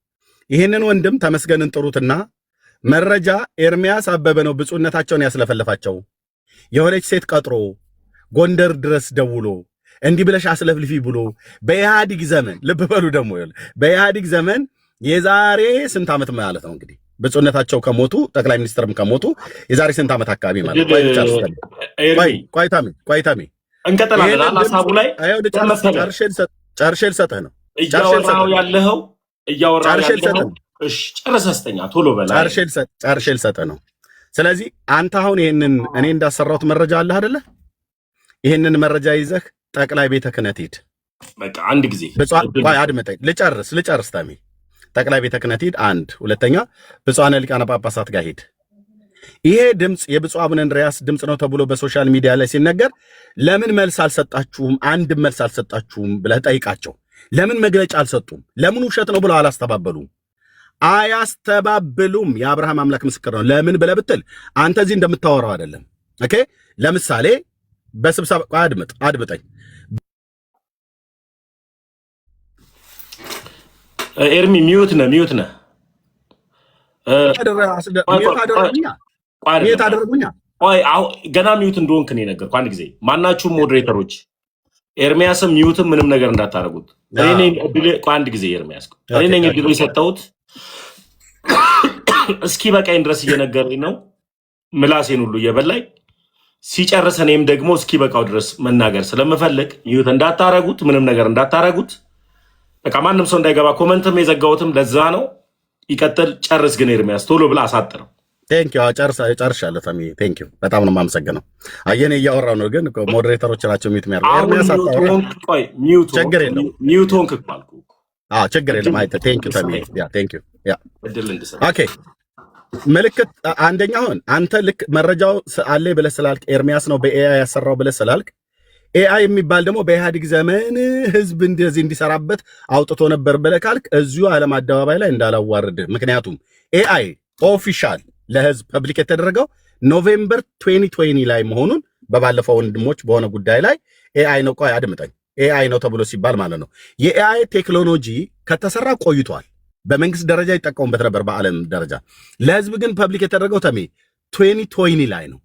Speaker 1: ይህንን ወንድም ተመስገንን ጥሩትና መረጃ ኤርሚያስ አበበ ነው ብፁዕነታቸውን ያስለፈለፋቸው የሆነች ሴት ቀጥሮ ጎንደር ድረስ ደውሎ እንዲህ ብለሽ አስለፍልፊ ብሎ በኢህአዲግ ዘመን ልብ በሉ ደግሞ በኢህአዲግ ዘመን የዛሬ ስንት ዓመት ማለት ነው እንግዲህ ብፁዕነታቸው ከሞቱ ጠቅላይ ሚኒስትርም ከሞቱ የዛሬ ስንት ዓመት አካባቢ ማለት ነው። ቆይታሚ
Speaker 2: እንቀጥላለን። ሐሳቡ ላይ
Speaker 1: ጨርሼ ልሰጥህ ነው
Speaker 2: እያወራው ያለኸው እሺ ጨርሰህ ስጠኛ ቶሎ በላይ
Speaker 1: ጨርሼ ልሰጥህ ነው። ስለዚህ አንተ አሁን ይሄንን እኔ እንዳሰራሁት መረጃ አለህ አይደለ? ይሄንን መረጃ ይዘህ ጠቅላይ ቤተ ክህነት ሂድ።
Speaker 2: በቃ አንድ ጊዜ
Speaker 1: አድምጠኝ ልጨርስ ታሚ ጠቅላይ ቤተ ክህነት ሂድ። አንድ ሁለተኛ ብፁዓነ ሊቃነ ጳጳሳት ጋር ሂድ። ይሄ ድምፅ የብፁዕ አቡነ እንድርያስ ድምፅ ነው ተብሎ በሶሻል ሚዲያ ላይ ሲነገር ለምን መልስ አልሰጣችሁም? አንድም መልስ አልሰጣችሁም ብለህ ጠይቃቸው። ለምን መግለጫ አልሰጡም? ለምን ውሸት ነው ብለው አላስተባበሉም? አያስተባብሉም። የአብርሃም አምላክ ምስክር ነው። ለምን ብለህ ብትል አንተ እዚህ እንደምታወራው አይደለም። ኦኬ ለምሳሌ በስብሰባ አድምጠኝ
Speaker 2: ኤርሚ ሚዩት ነህ ገና ሚዩት እንደሆንክ ነው የነገርኩህ። አንድ ጊዜ ማናችሁም ሞዴሬተሮች ኤርሚያስም ሚዩትም ምንም ነገር እንዳታረጉት። አንድ ጊዜ ኤርሚያስ እኔ ነኝ እድል የሰጠሁት እስኪ በቃኝ ድረስ እየነገረኝ ነው ምላሴን ሁሉ እየበላኝ ሲጨርስ እኔም ደግሞ እስኪ በቃው ድረስ መናገር ስለምፈልግ ሚዩት እንዳታረጉት፣ ምንም ነገር እንዳታረጉት። በቃ ማንም ሰው እንዳይገባ ኮመንትም የዘጋሁትም ለዛ ነው። ይቀጥል ጨርስ ግን ኤርሚያስ ቶሎ ብላ አሳጥረው።
Speaker 1: ቴንክ ዩ ጨርሻለሁ። ታሚ ቴንክ ዩ በጣም ነው የማመሰግነው። አየኔ እያወራሁ ነው ግን ሞዴሬተሮች ናቸው ሚዩት የሚያደርጉት። ኤርሚያስ ችግር የለም
Speaker 2: ሚዩት ሆንክ እኮ
Speaker 1: ችግር የለም። አይ ቴንክ ዩ ታሚ ቴንክ ዩ ኦኬ ምልክት አንደኛ አሁን አንተ ልክ መረጃው አለ ብለህ ስላልክ ኤርሚያስ ነው በኤአይ ያሰራው ብለህ ስላልክ ኤአይ የሚባል ደግሞ በኢህአዲግ ዘመን ህዝብ እንደዚህ እንዲሰራበት አውጥቶ ነበር ብለህ ካልክ እዚሁ ዓለም አደባባይ ላይ እንዳላዋርድ። ምክንያቱም ኤአይ ኦፊሻል ለህዝብ ፐብሊክ የተደረገው ኖቬምበር 2020 ላይ መሆኑን በባለፈው ወንድሞች በሆነ ጉዳይ ላይ ኤአይ ነው ቆይ አድምጠኝ ኤአይ ነው ተብሎ ሲባል ማለት ነው የኤአይ ቴክኖሎጂ ከተሰራ ቆይቷል። በመንግስት ደረጃ ይጠቀሙበት ነበር በዓለም ደረጃ። ለህዝብ ግን ፐብሊክ የተደረገው ተሜ 2020 ላይ ነው።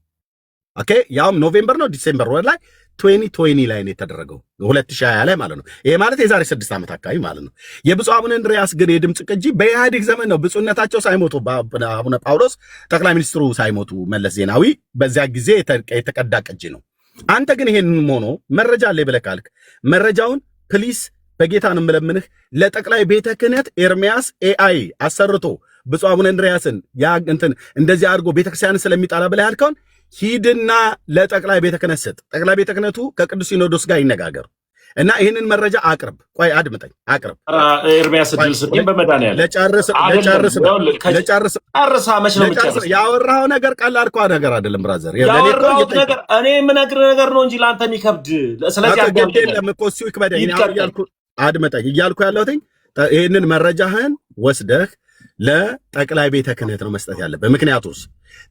Speaker 1: ኦኬ ያውም ኖቬምበር ነው ዲሴምበር ወር ላይ 2020 ላይ ነው የተደረገው 2020 ላይ ማለት ነው። ይሄ ማለት የዛሬ 6 ዓመት አካባቢ ማለት ነው። የብፁዕ አቡነ እንድርያስ ግን የድምፅ ቅጂ በኢህአዴግ ዘመን ነው። ብፁዕነታቸው ሳይሞቱ አቡነ ጳውሎስ ጠቅላይ ሚኒስትሩ ሳይሞቱ መለስ ዜናዊ በዚያ ጊዜ የተቀዳ ቅጂ ነው። አንተ ግን ይሄንን ሆኖ መረጃ አለ ብለህ ካልክ መረጃውን ፕሊስ በጌታ ነው የምለምንህ ለጠቅላይ ቤተ ክህነት ኤርሚያስ ኤአይ አሰርቶ ብፁዕ አቡነ እንድርያስን ያ እንትን እንደዚህ አድርጎ ቤተክርስቲያንን ስለሚጣላ ብለህ ያልከውን ሂድና ለጠቅላይ ቤተ ክህነት ስጥ። ጠቅላይ ቤተ ክህነቱ ከቅዱስ ሲኖዶስ ጋር ይነጋገሩ እና ይህንን መረጃ አቅርብ። ቆይ አድምጠኝ፣ አቅርብ
Speaker 2: ኤርሚያስ ድል ስጥኝ በመድኃኒዓለም
Speaker 1: ለጨርስ ያወራኸው ነገር ቀላል እኮ ነገር አይደለም ብራዘር።
Speaker 2: ያወራሁት ነገር እኔ የምነግርህ ነገር ነው እንጂ ለአንተ የሚከብድ ስለዚህ
Speaker 1: አድምጠኝ እኮ እሱ ይክበደኝ። አድምጠኝ እያልኩ ያለሁት ይህንን መረጃህን ወስደህ ለጠቅላይ ቤተ ክህነት ነው መስጠት ያለበት። ምክንያቱስ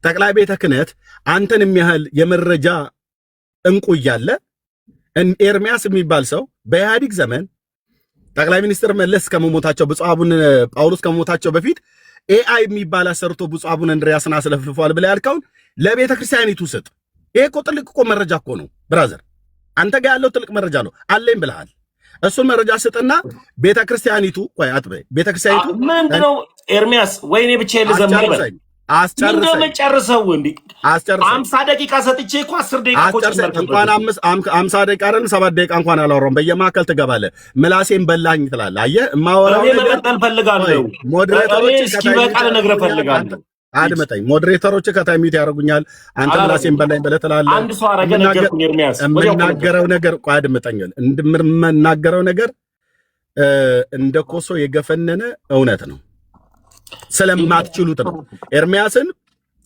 Speaker 1: ጠቅላይ ቤተ ክህነት አንተን የሚያህል የመረጃ እንቁ እያለ ኤርሚያስ የሚባል ሰው በኢህአዲግ ዘመን ጠቅላይ ሚኒስትር መለስ ከመሞታቸው ብፁዕ አቡነ ጳውሎስ ከመሞታቸው በፊት ኤአይ የሚባል አሰርቶ ብፁዕ አቡነ እንድርያስን አስለፍልፏል ብለህ ያልከውን ለቤተ ክርስቲያኒቱ ስጥ። ይሄ እኮ ጥልቅ እኮ መረጃ እኮ ነው ብራዘር፣ አንተ ጋር ያለው ጥልቅ መረጃ ነው አለኝ ብለሃል። እሱን መረጃ ስጥና ቤተ ክርስቲያኒቱ ቆይ አትበይ። ቤተ ክርስቲያኒቱ
Speaker 2: ምንድነው ኤርሚያስ? ወይኔ ብቻ ልዘምር በል ጨርሰው እንዴ 50 ደቂቃ ሰጥቼ እኮ 10 ደቂቃ እኮ
Speaker 1: እንኳን 50 ደቂቃ አይደል 7 ደቂቃ እንኳን አላወራም። በየማከል ትገባለህ፣ ምላሴን በላኝ ትላለህ። አየህ የማወራው ነገር መቀጠል ፈልጋለሁ። ሞዴሬተሮች እስኪ በቃ ልነግርህ ፈልጋለሁ። አድመጠኝ። ሞዴሬተሮች ከታይሚት ያደርጉኛል። አንተ ምላሴን በላኝ ብለህ ትላለህ።
Speaker 2: አንድ ሰው አረገ ነገርኩኝ ኤርሚያስ።
Speaker 1: የምናገረው ነገር ቆይ አድመጠኝ። እንደምናገረው ነገር እንደ ኮሶ የገፈነነ እውነት ነው። ስለማትችሉት ነው ኤርሚያስን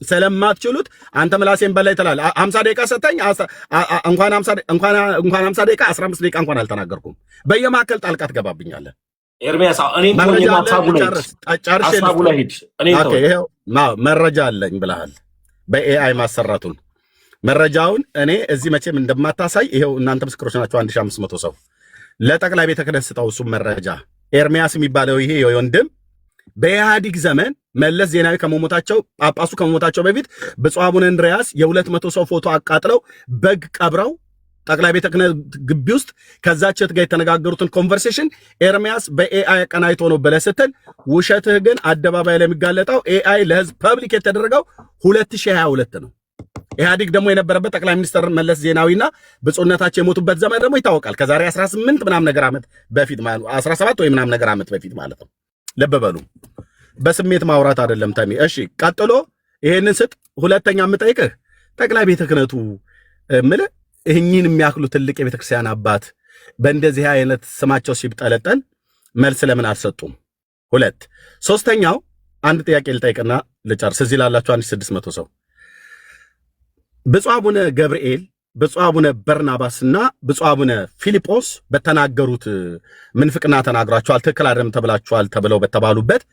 Speaker 1: ስለማትችሉት አንተ ምላሴን በላይ ትላለህ። 50 ደቂቃ ሰጠኝ። እንኳን 50 ደቂቃ 15 ደቂቃ እንኳን አልተናገርኩም። በየማከል ጣልቃ ትገባብኛለህ
Speaker 2: ኤርሚያስ። እኔ
Speaker 1: መረጃ አለኝ ብለሃል። በኤአይ ማሰራቱን መረጃውን እኔ እዚህ መቼም እንደማታሳይ ይሄው እናንተ ምስክሮች ናቸው። 1500 ሰው ለጠቅላይ ቤተ ክህነት ስጠው። እሱም መረጃ ኤርሚያስ የሚባለው ይሄ ወንድም በኢህአዲግ ዘመን መለስ ዜናዊ ከመሞታቸው ጳጳሱ ከመሞታቸው በፊት ብፁዕ አቡነ እንድርያስ የ200 ሰው ፎቶ አቃጥለው በግ ቀብረው ጠቅላይ ቤተ ክህነት ግቢ ውስጥ ከዛች እህት ጋር የተነጋገሩትን ኮንቨርሴሽን ኤርሚያስ በኤአይ ቀናይቶ ነው ብለህ ስትል ውሸትህ ግን አደባባይ ላይ የሚጋለጠው ኤአይ ለህዝብ ፐብሊክ የተደረገው 2022 ነው። ኢህአዲግ ደግሞ የነበረበት ጠቅላይ ሚኒስትር መለስ ዜናዊና ብፁዕነታቸው የሞቱበት ዘመን ደግሞ ይታወቃል። ከዛሬ 18 ምናምን ነገር ዓመት በፊት ማለት 17 ወይ ምናምን ነገር ዓመት በፊት ማለት ነው። ልብ በሉ። በስሜት ማውራት አይደለም ተሜ። እሺ ቀጥሎ ይሄንን ስጥ። ሁለተኛ የምጠይቅህ ጠቅላይ ቤተ ክህነቱ ምልህ እኚህን የሚያክሉ ትልቅ የቤተ ክርስቲያን አባት በእንደዚህ አይነት ስማቸው ሲብጠለጠል መልስ ለምን አልሰጡም? ሁለት ሶስተኛው አንድ ጥያቄ ልጠይቅና ልጨርስ። እዚህ ላላችሁ 1600 ሰው ብፁዕ አቡነ ገብርኤል ብፁዕ አቡነ በርናባስና ብፁዕ አቡነ ፊልጶስ በተናገሩት ምንፍቅና ተናግሯቸዋል፣ ትክክል አይደለም ተብላችኋል ተብለው በተባሉበት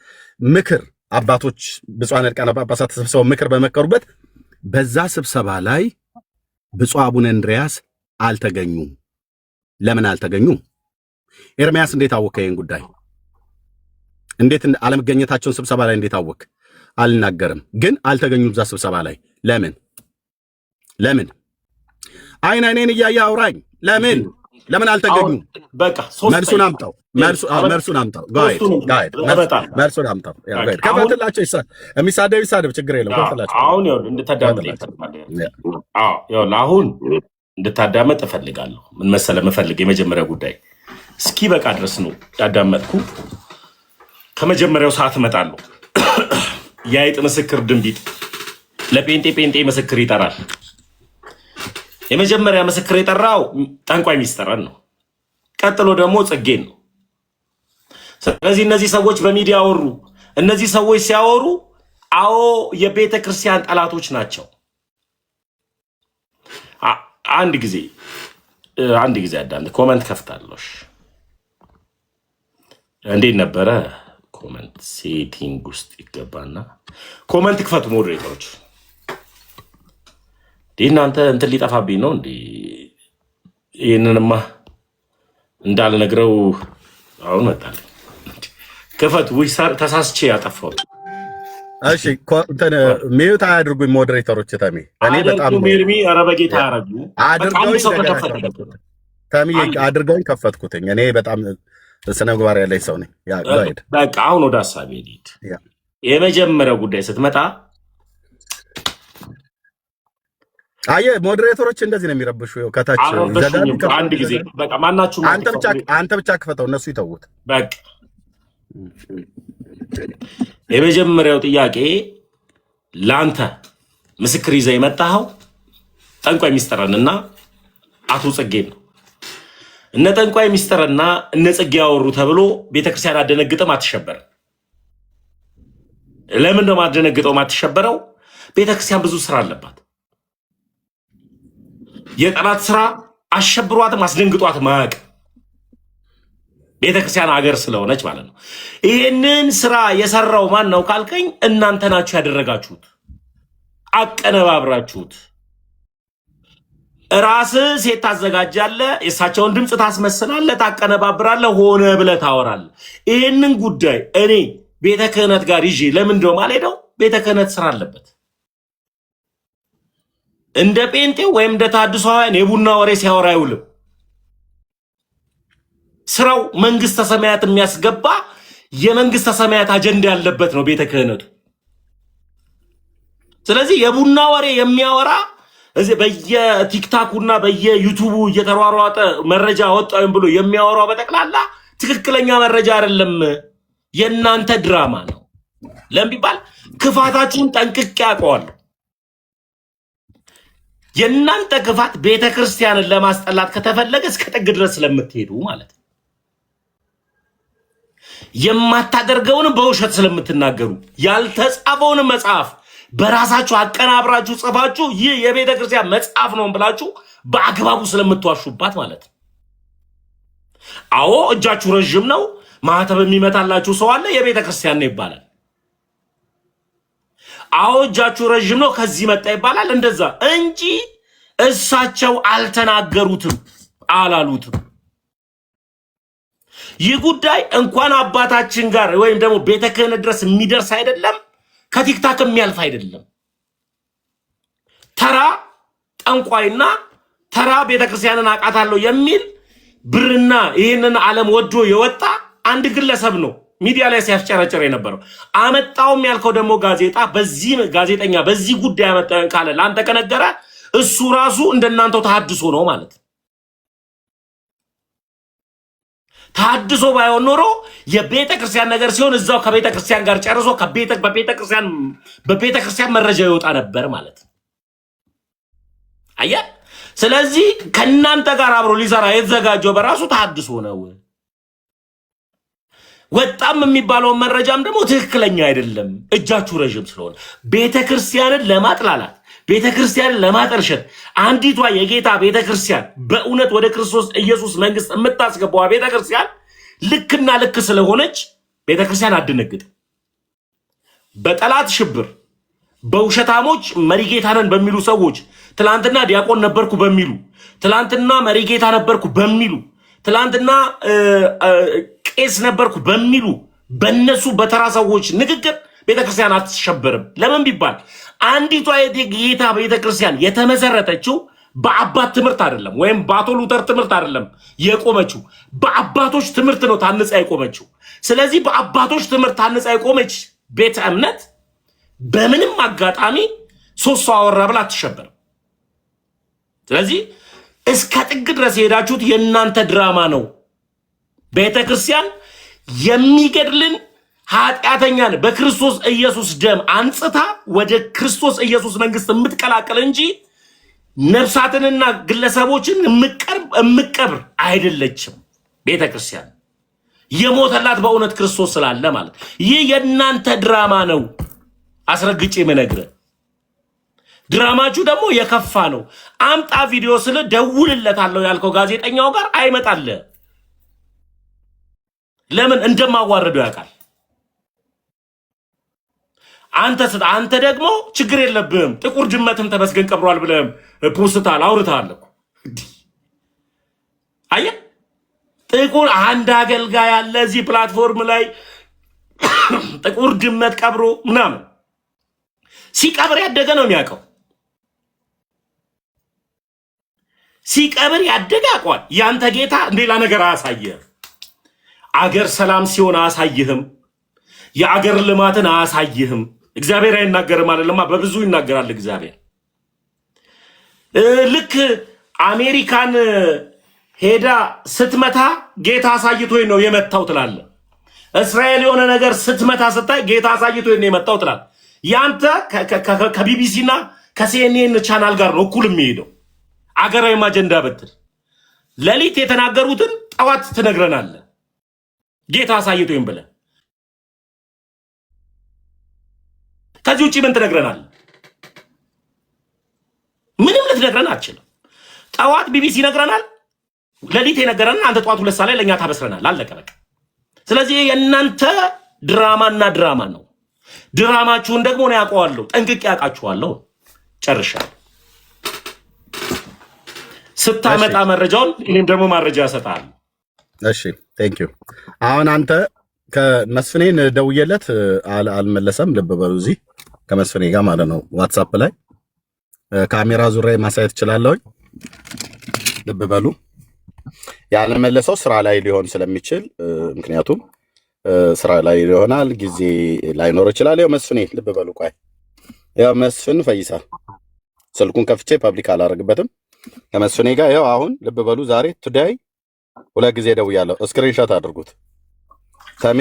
Speaker 1: ምክር አባቶች ብፁዓን ሊቃነ ጳጳሳት ተሰብስበው ምክር በመከሩበት በዛ ስብሰባ ላይ ብፁዕ አቡነ እንድርያስ አልተገኙም። ለምን አልተገኙም? ኤርሚያስ እንዴት አወከ? ይህን ጉዳይ እንዴት አለመገኘታቸውን ስብሰባ ላይ እንዴት አወክ? አልናገርም፣ ግን አልተገኙም እዛ ስብሰባ ላይ። ለምን አይን አይኔን እያየህ አውራኝ። ለምን አልተገኙም?
Speaker 2: በቃ
Speaker 1: መልሱን አምጣው። መልሱን አምጣው። መልሱን አምጣው። ከፈትላቸው የሚሳደብ ይሳደብ፣ ችግር የለም። ከፈትላቸው።
Speaker 2: አሁን አሁን እንድታዳመጥ እፈልጋለሁ። ምን መሰለህ የምፈልግ የመጀመሪያ ጉዳይ እስኪ በቃ ድረስ ነው ያዳመጥኩ። ከመጀመሪያው ሰዓት እመጣለሁ። የአይጥ ምስክር ድንቢጥ ለጴንጤ ምስክር ይጠራል። የመጀመሪያ ምስክር የጠራው ጠንቋይ ሚስጥርን ነው። ቀጥሎ ደግሞ ጽጌን ነው። ስለዚህ እነዚህ ሰዎች በሚዲያ አወሩ። እነዚህ ሰዎች ሲያወሩ አዎ የቤተ ክርስቲያን ጠላቶች ናቸው። አንድ ጊዜ አዳምጥ። ኮመንት ከፍታለሽ። እንዴት ነበረ? ኮመንት ሴቲንግ ውስጥ ይገባና ኮመንት ክፈቱ ሞዴሬተሮች። እናንተ እንትን ሊጠፋብኝ ነው እንዴ? ይህንንማ እንዳልነግረው አሁን መጣል ክፈቱ። ውይ ተሳስቼ ያጠፋው።
Speaker 1: እሺ እንትን ሚዩት አያድርጉኝ ሞዴሬተሮች። ተሚ እኔ በጣም
Speaker 2: ሜርሚ ኧረ በጌታ ያረጉ
Speaker 1: አድርገውኝ ከፈትኩትኝ። እኔ በጣም ስነ ምግባር ያለኝ ሰው ነኝ።
Speaker 2: በቃ አሁን ወደ ሀሳቤ ልሂድ። የመጀመሪያው ጉዳይ ስትመጣ
Speaker 1: አየህ ሞዴሬተሮች እንደዚህ ነው የሚረብሹ። ከታች
Speaker 2: አንድ ጊዜ በቃ ማናችሁ
Speaker 1: አንተ ብቻ ክፈተው፣ እነሱ ይተውት።
Speaker 2: በቃ የመጀመሪያው ጥያቄ ለአንተ ምስክር ይዘህ የመጣኸው ጠንቋይ ሚስጥርንና አቶ ጽጌን ነው። እነ ጠንቋይ ሚስጥርና እነ ጽጌ ያወሩ ተብሎ ቤተክርስቲያን አደነግጥም፣ አትሸበርም። ለምን ነው ማደነግጠው ማትሸበረው? ቤተክርስቲያን ብዙ ስራ አለባት። የጠላት ስራ አሸብሯትም አስደንግጧትም አያውቅም። ቤተክርስቲያን ሀገር ስለሆነች ማለት ነው። ይህንን ስራ የሰራው ማን ነው ካልከኝ እናንተ ናችሁ ያደረጋችሁት፣ አቀነባብራችሁት። ራስ ሴት ታዘጋጃለህ፣ የእሳቸውን ድምፅ ታስመስላለህ፣ ታቀነባብራለህ፣ ሆነ ብለህ ታወራለህ። ይህንን ጉዳይ እኔ ቤተ ክህነት ጋር ይዤ ለምን እንደው ማልሄደው ቤተ ክህነት ስራ አለበት። እንደ ጴንጤው ወይም እንደ ተሐድሶአውያን የቡና ወሬ ሲያወራ አይውልም። ስራው መንግስተ ሰማያት የሚያስገባ የመንግስተ ሰማያት አጀንዳ ያለበት ነው ቤተ ክህነቱ። ስለዚህ የቡና ወሬ የሚያወራ እዚህ በየቲክታኩና በየዩቲዩቡ እየተሯሯጠ መረጃ ወጣውም ብሎ የሚያወራው በጠቅላላ ትክክለኛ መረጃ አይደለም፣ የእናንተ ድራማ ነው። ለምን ቢባል ክፋታችሁን ጠንቅቄ አውቀዋለሁ። የእናንተ ክፋት ቤተክርስቲያንን ለማስጠላት ከተፈለገ እስከ ጥግ ድረስ ስለምትሄዱ ማለት ነው። የማታደርገውንም በውሸት ስለምትናገሩ ያልተጻፈውን መጽሐፍ በራሳችሁ አቀናብራችሁ ጽፋችሁ ይህ የቤተ ክርስቲያን መጽሐፍ ነው ብላችሁ በአግባቡ ስለምትዋሹባት ማለት ነው። አዎ እጃችሁ ረጅም ነው፣ ማህተብ የሚመታላችሁ ሰው አለ፣ የቤተ ክርስቲያን ነው ይባላል። አዎ እጃችሁ ረጅም ነው፣ ከዚህ መጣ ይባላል። እንደዛ እንጂ እሳቸው አልተናገሩትም፣ አላሉትም። ይህ ጉዳይ እንኳን አባታችን ጋር ወይም ደግሞ ቤተ ክህነት ድረስ የሚደርስ አይደለም፣ ከቲክታክ የሚያልፍ አይደለም። ተራ ጠንቋይና ተራ ቤተክርስቲያንን አቃታለሁ የሚል ብርና ይህንን ዓለም ወዶ የወጣ አንድ ግለሰብ ነው ሚዲያ ላይ ሲያስጨረጨር የነበረው። አመጣውም ያልከው ደግሞ ጋዜጠኛ በዚህ ጉዳይ አመጣው ካለ ለአንተ ከነገረ እሱ ራሱ እንደናንተው ተሐድሶ ነው ማለት። ተሐድሶ ባይሆን ኖሮ የቤተ ክርስቲያን ነገር ሲሆን እዛው ከቤተ ክርስቲያን ጋር ጨርሶ በቤተ ክርስቲያን መረጃ ይወጣ ነበር ማለት አያ። ስለዚህ ከናንተ ጋር አብሮ ሊሰራ የተዘጋጀው በራሱ ተሐድሶ ነው። ወጣም የሚባለው መረጃም ደግሞ ትክክለኛ አይደለም፣ እጃችሁ ረጅም ስለሆነ ቤተ ክርስቲያንን ለማጥላላት ቤተ ክርስቲያንን ለማጠርሸት አንዲቷ የጌታ ቤተ ክርስቲያን በእውነት ወደ ክርስቶስ ኢየሱስ መንግስት የምታስገባው ቤተ ክርስቲያን ልክና ልክ ስለሆነች ቤተ ክርስቲያን አድነግጥ። በጠላት ሽብር በውሸታሞች መሪጌታነን በሚሉ ሰዎች ትላንትና ዲያቆን ነበርኩ በሚሉ ትላንትና መሪጌታ ነበርኩ በሚሉ ትላንትና ቄስ ነበርኩ በሚሉ በነሱ በተራ ሰዎች ንግግር ቤተክርስቲያን አትሸበርም። ለምን ቢባል አንዲቷ የጌታ ቤተክርስቲያን የተመሰረተችው በአባት ትምህርት አይደለም፣ ወይም በአቶ ሉተር ትምህርት አይደለም የቆመችው፣ በአባቶች ትምህርት ነው ታንጻ የቆመችው። ስለዚህ በአባቶች ትምህርት ታንጻ የቆመች ቤተ እምነት በምንም አጋጣሚ ሶስት ሰው አወራ ብላ አትሸበርም። ስለዚህ እስከ ጥግ ድረስ የሄዳችሁት የእናንተ ድራማ ነው። ቤተክርስቲያን የሚገድልን ኃጢአተኛን በክርስቶስ ኢየሱስ ደም አንጽታ ወደ ክርስቶስ ኢየሱስ መንግስት የምትቀላቀል እንጂ ነፍሳትንና ግለሰቦችን የምቀብር አይደለችም። ቤተክርስቲያን የሞተላት በእውነት ክርስቶስ ስላለ ማለት ይህ የእናንተ ድራማ ነው። አስረግጬ መነግረ ድራማችሁ ደግሞ የከፋ ነው። አምጣ ቪዲዮ ስለ ደውልለታለሁ ያልከው ጋዜጠኛው ጋር አይመጣለ። ለምን እንደማዋረደው ያውቃል። አንተ ደግሞ ችግር የለብህም ጥቁር ድመትም ተመስገን ቀብሯል ብለህም ፖስታል አውርተሃል እኮ። አየህ ጥቁር አንድ አገልጋይ ያለ እዚህ ፕላትፎርም ላይ ጥቁር ድመት ቀብሮ ምናምን ሲቀብር ያደገ ነው የሚያውቀው። ሲቀብር ያደገ ያውቀዋል። ያንተ ጌታ ሌላ ነገር አያሳየህም። አገር ሰላም ሲሆን አያሳይህም። የአገር ልማትን አያሳይህም። እግዚአብሔር አይናገርም አይደለማ፣ በብዙ ይናገራል እግዚአብሔር። ልክ አሜሪካን ሄዳ ስትመታ ጌታ አሳይቶኝ ነው የመታው ትላለ። እስራኤል የሆነ ነገር ስትመታ ስታይ ጌታ አሳይቶኝ ነው የመታው ትላለ። ያንተ ከቢቢሲና ከሲኤንኤን ቻናል ጋር ነው እኩል የሚሄደው። አገራዊ አጀንዳ በትር ሌሊት የተናገሩትን ጠዋት ትነግረናለ። ጌታ አሳይቶኝ ብለ ከዚህ ውጪ ምን ትነግረናል? ምንም ልትነግረን አትችልም። ጠዋት ቢቢሲ ይነግረናል፣ ሌሊት የነገረን አንተ ጠዋት 2 ሰዓት ላይ ለኛ ታበስረናል። አለቀ በቃ። ስለዚህ የእናንተ ድራማና ድራማ ነው። ድራማችሁን ደግሞ ነው ያውቀዋለሁ፣ ጠንቅቄ ያውቃችኋለሁ። ጨርሻለሁ። ስታመጣ መረጃውን እኔም ደግሞ ማረጃ ያሰጣል።
Speaker 1: እሺ ቴንክ ዩ። አሁን አንተ ከመስፍኔን ደውዬለት አልመለሰም። ልብ በሉ እዚህ ከመስፍኔ ጋር ማለት ነው ዋትሳፕ ላይ ካሜራ ዙሪያ ማሳየት እችላለሁኝ። ልብ በሉ ያልመለሰው ስራ ላይ ሊሆን ስለሚችል ምክንያቱም ስራ ላይ ይሆናል፣ ጊዜ ላይኖር ይችላል። ያው መስፍኔ ልብ በሉ ቆይ፣ ያው መስፍን ፈይሳ ስልኩን ከፍቼ ፐብሊክ አላደርግበትም። ከመስፍኔ ጋር ያው አሁን ልብ በሉ ዛሬ ቱዴይ 2 ጊዜ ደውያለሁ። ስክሪንሾት አድርጉት። ተሜ